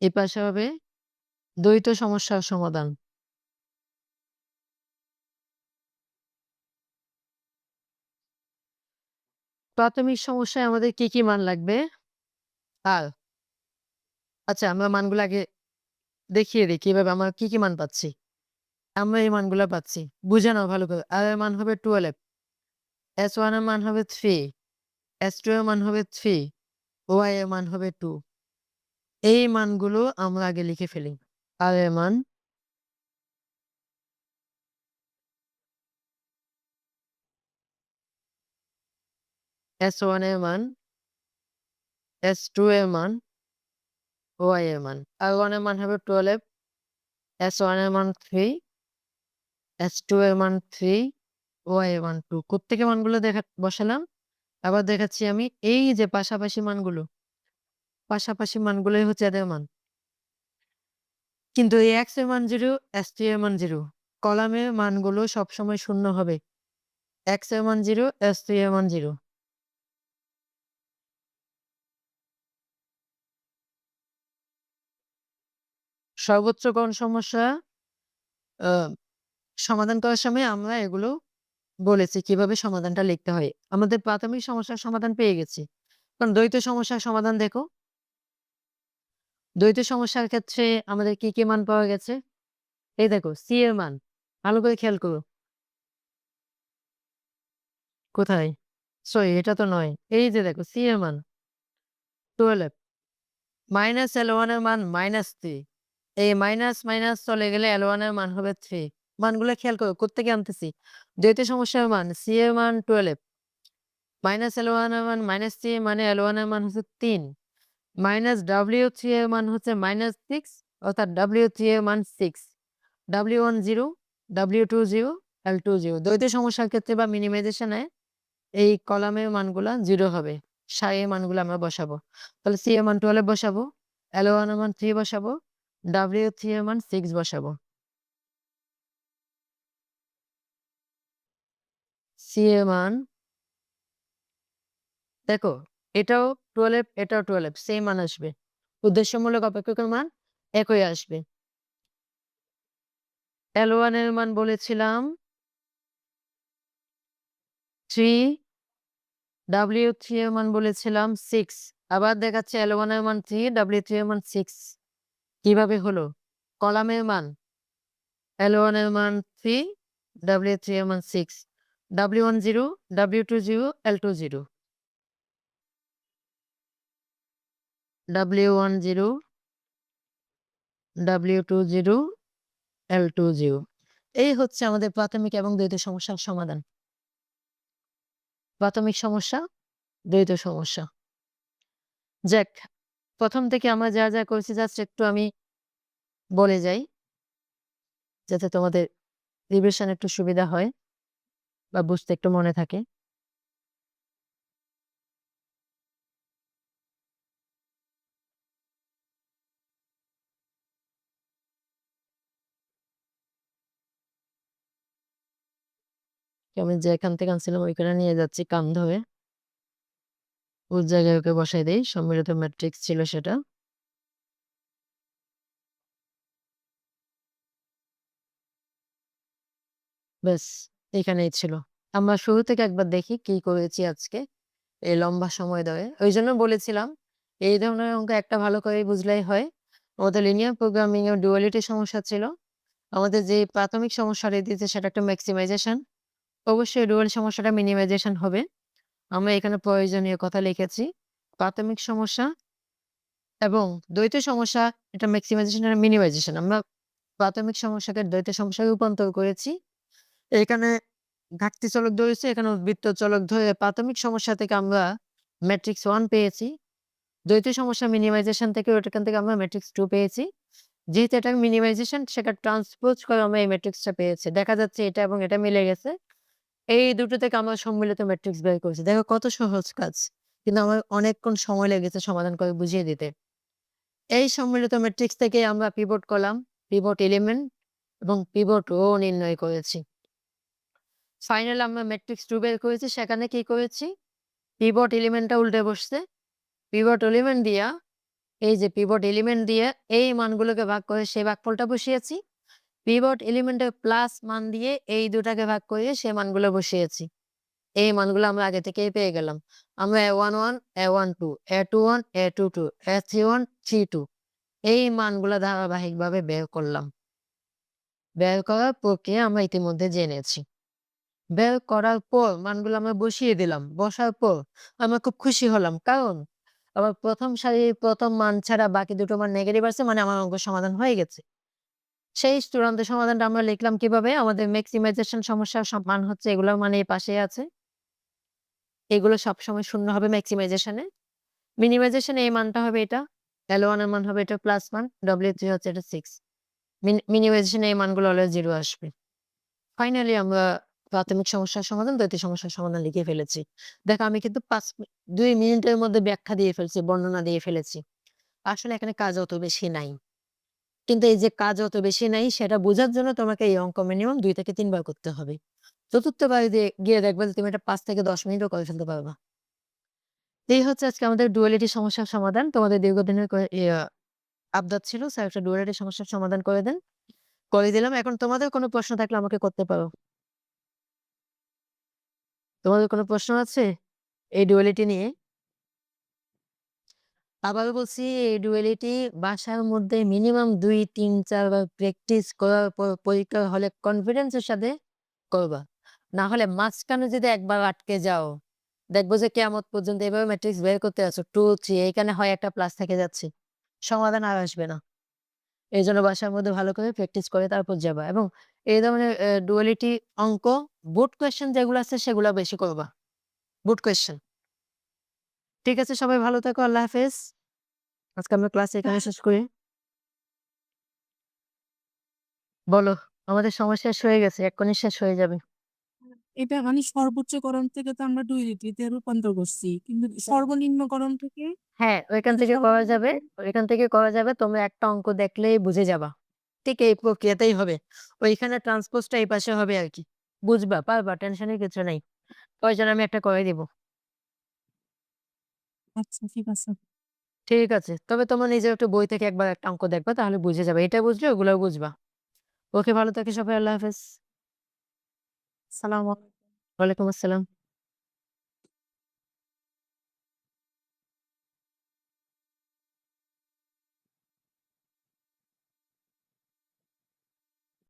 এপাশে হবে দ্বৈত সমস্যার সমাধান। প্রাথমিক সমস্যায় আমাদের কি মান লাগবে? আর আচ্ছা আমরা মানগুলো আগে দেখিয়ে দিই কিভাবে আমরা কি মান পাচ্ছি। আমরা এই মানগুলো পাচ্ছি। বুঝে নাও ভালো করে। R এর মান হবে 12, S1 এর মান হবে 3, S2 এর মান হবে 3, Y এর মান হবে 2 এই মানগুলো আমরা আগে লিখে ফেলি। R এর মান S1 এর মান, S2 এর মান, Y এর মান। R1 এর মান হবে 12, S1 এর মান 3, S2 এর মান 3, Y এর মান 2 কোত্থেকে মানগুলো বসালাম? আবার দেখাচ্ছি আমি এই যে পাশাপাশি মানগুলো, পাশাপাশি মানগুলোই হচ্ছে এদের মান। কিন্তু এই X এর মান 0, S2 এর মান 0 কলামের মানগুলো সবসময় শূন্য হবে। x এর মান 0, s3 এর মান 0। সর্বোচ্চ কোণ সমস্যা আ সমাধান করার সময় আমরা এগুলো বলেছি কিভাবে সমাধানটা লিখতে হয়। আমাদের প্রাথমিক সমস্যার সমাধান পেয়ে গেছি। কারণ দ্বৈত সমস্যার সমাধান দেখো। দ্বৈত সমস্যার ক্ষেত্রে আমাদের কি মান পাওয়া গেছে? এই দেখো c এর মান। ভালো করে খেয়াল করো। কোথায়? সরি এটা তো নয়। এই যে দেখো c এর মান 12 -L1 এর মান -3। এই মাইনাস, মাইনাস চলে গেলে L1 এর মান হবে 3। মানগুলো খেয়াল করো কোত্থেকে আনতেছি? দ্বৈত সমস্যার মান c এর মান 12 -L1 এর মান -3 মানে L1 এর মান হচ্ছে 3 -W3 এর মান হচ্ছে -6 অর্থাৎ W3 এর মান 6 W1 0 W2 0 L2 0। দ্বৈত সমস্যার ক্ষেত্রে বা মিনিমাইজেশনে এই কলামের মানগুলা 0 হবে। সারির মানগুলো আমরা বসাবো। তাহলে c এর মান 12 বসাবো, L1 এর মান 3 বসাবো, W3 এর মান 6 বসাবো। c এর মান দেখো এটাও 12 এটাও 12 সেম মান আসবে। উদ্দেশ্যমূলক অপেক্ষকের মান একই আসবে। L1 এর মান বলেছিলাম 3, W3 এর মান বলেছিলাম 6। আবার দেখাচ্ছে L1 এর মান 3, W3 এর মান 6। কিভাবে হলো? কলামের মান L1 এর মান 3, W3 এর মান 6, W1 0, W2 0, L2 0, W1 0, W2 0, L2 0। এই হচ্ছে আমাদের প্রাথমিক এবং দ্বৈত সমস্যার সমাধান। প্রাথমিক সমস্যা, দ্বৈত সমস্যা। যাক, প্রথম থেকে আমরা যা করেছি জাস্ট একটু আমি বলে যাই যাতে তোমাদের রিভিশন একটু সুবিধা হয় বা বুঝতে একটু মনে থাকে। আমি যেখান থেকে আনছিলাম ওইখানে নিয়ে যাচ্ছি কান ধরে। ওর জায়গায় ওকে বসাই দেই। সম্মিলিত ম্যাট্রিক্স ছিল সেটা। ব্যাস এখানেই ছিল। আমরা শুরু থেকে একবার দেখি কি করেছি আজকে এই লম্বা সময় ধরে। ওইজন্য বলেছিলাম এই ধরনের অঙ্ক একটা ভালো করে বুঝলেই হয়। আমাদের লিনিয়ার প্রোগ্রামিং এ ডুয়ালিটি সমস্যা ছিল। আমাদের যে প্রাথমিক সমস্যাটা দিয়েছে সেটা একটা ম্যাক্সিমাইজেশন। অবশ্যই ডুয়াল সমস্যাটা মিনিমাইজেশন হবে। আমরা এখানে প্রয়োজনীয় কথা লিখেছি। প্রাথমিক সমস্যা এবং দ্বৈত সমস্যা এটা ম্যাক্সিমাইজেশন আর মিনিমাইজেশন। আমরা প্রাথমিক সমস্যাকে দ্বৈত সমস্যায় রূপান্তর করেছি। এখানে ঘাটতি চলক ধরেছি, এখানে বৃত্ত চলক ধরে প্রাথমিক সমস্যা থেকে আমরা ম্যাট্রিক্স 1 পেয়েছি। দ্বৈত সমস্যা মিনিমাইজেশন থেকে ওখান থেকে আমরা ম্যাট্রিক্স 2 পেয়েছি। যেহেতু এটা মিনিমাইজেশন সেটা ট্রান্সপোজ করে আমরা এই ম্যাট্রিক্সটা পেয়েছি। দেখা যাচ্ছে এটা এবং এটা মিলে গেছে। এই দুটো থেকে আমরা সম্মিলিত ম্যাট্রিক্স বের করেছি। দেখো কত সহজ কাজ। কিন্তু আমার অনেকক্ষণ সময় লেগেছে সমাধান করে বুঝিয়ে দিতে। এই সম্মিলিত ম্যাট্রিক্স থেকে আমরা পিভট কলাম, পিভট এলিমেন্ট এবং পিভট রো নির্ণয় করেছি। ফাইনাল আমরা ম্যাট্রিক্স 2 বের করেছি। সেখানে কি করেছি? পিভট এলিমেন্টটা উল্টে বসছে। পিভট এলিমেন্ট দিয়া এই যে পিভট এলিমেন্ট দিয়ে এই মানগুলোকে ভাগ করে সেই ভাগফলটা বসিয়েছি। পিভট এলিমেন্টের প্লাস মান দিয়ে এই দুটাকে ভাগ করে সেই মানগুলো বসিয়েছি। এই মানগুলো আমরা আগে থেকেই পেয়ে গেলাম। আমরা A11, A12, A21, A22, A31, 32 এই মানগুলো ধারাবাহিকভাবে বের করলাম। বের করার প্রক্রিয়া আমরা ইতিমধ্যে জেনেছি। বের করার পর মানগুলো আমরা বসিয়ে দিলাম। বসার পর আমরা খুব খুশি হলাম। কারণ আমার প্রথম সারির প্রথম মান ছাড়া বাকি দুটো মান নেগেটিভ আসছে মানে আমার অঙ্ক সমাধান হয়ে গেছে। সেই চূড়ান্ত সমাধানটা আমরা লিখলাম কিভাবে? আমাদের ম্যাক্সিমাইজেশন সমস্যার সব মান হচ্ছে এগুলোর মানে এই পাশেই আছে। এগুলো সবসময় শূন্য হবে ম্যাক্সিমাইজেশনে। মিনিমাইজেশনে এই মানটা হবে এটা। L1 এর মান হবে এটা প্লাস মান, W3 হচ্ছে এটা 6। মিনিমাইজেশনে এই মানগুলো অলওয়েজ 0 আসবে। ফাইনালি আমরা প্রাথমিক সমস্যার সমাধান, দ্বৈত সমস্যার সমাধান লিখে ফেলেছি। দেখো আমি কিন্তু 2 মিনিটের মধ্যে ব্যাখ্যা দিয়ে ফেলছি, বর্ণনা দিয়ে ফেলেছি। আসলে এখানে কাজ অত বেশি নাই। কিন্তু এই যে কাজ অত বেশি নাই সেটা বোঝার জন্য তোমাকে এই অঙ্ক মিনিমাম ২ থেকে ৩ বার করতে হবে। চতুর্থ বারে গিয়ে দেখবা যে তুমি এটা ৫ থেকে ১০ মিনিটও করে ফেলতে পারবা। এই হচ্ছে আজকে আমাদের ডুয়ালিটি সমস্যার সমাধান। তোমাদের দীর্ঘদিনের আবদার ছিল স্যার একটা ডুয়ালিটি সমস্যার সমাধান করে দেন। করে দিলাম। এখন তোমাদের কোনো প্রশ্ন থাকলে আমাকে করতে পারো। তোমাদের কোনো প্রশ্ন আছে এই ডুয়ালিটি নিয়ে? আবারও বলছি এই ডুয়ালিটি বাসার মধ্যে মিনিমাম ২, ৩, ৪ বার প্র্যাকটিস করার পর পরীক্ষার হলে কনফিডেন্সের সাথে করবা। না হলে মাঝখানে যদি একবার আটকে যাও, দেখবো যে কেয়ামত পর্যন্ত এভাবে ম্যাট্রিক্স বের করতে আছো 2, 3 এইখানে হয় একটা প্লাস থেকে যাচ্ছে। সমাধান আর আসবে না। এজন্য বাসার মধ্যে ভালো করে প্র্যাকটিস করে তারপর যাবা এবং এই ধরনের ডুয়ালিটি অঙ্ক বোর্ড কোয়েশ্চেন যেগুলো আছে সেগুলা বেশি করবা। Board question. ঠিক আছে সবাই ভালো থাকো। আল্লাহ হাফেজ। আজকে আমরা ক্লাস এখানে শেষ করি। বলো, আমাদের সময় শেষ হয়ে গেছে। এক্ষুনি শেষ হয়ে যাবে। এটা মানে সর্বোচ্চকরণ থেকে তো আমরা ডুয়ালিটিতে রূপান্তর করছি। কিন্তু সর্বনিম্নকরণ থেকে হ্যাঁ, ওইখান মানে থেকে করা যাবে। সর্বনিম্ন ওইখান থেকে করা যাবে। তোমরা একটা অঙ্ক দেখলেই বুঝে যাবা। ঠিক এই প্রক্রিয়াতেই হবে। ওইখানে ট্রান্সপোজটা এই পাশে হবে আরকি। বুঝবা, পারবা, টেনশনের কিছু নাই। প্রয়োজনে আমি একটা করে দিব। আচ্ছা ঠিক আছে। ঠিক আছে। তবে তোমার নিজের একটু বই থেকে একবার একটা অঙ্ক দেখবা তাহলে বুঝে যাবে। এটা বুঝলে ওগুলাও বুঝবা। ওকে ভালো থাকি সবাই। আল্লাহ হাফেজ। সালাম ওয়ালাইকুম আসসালাম।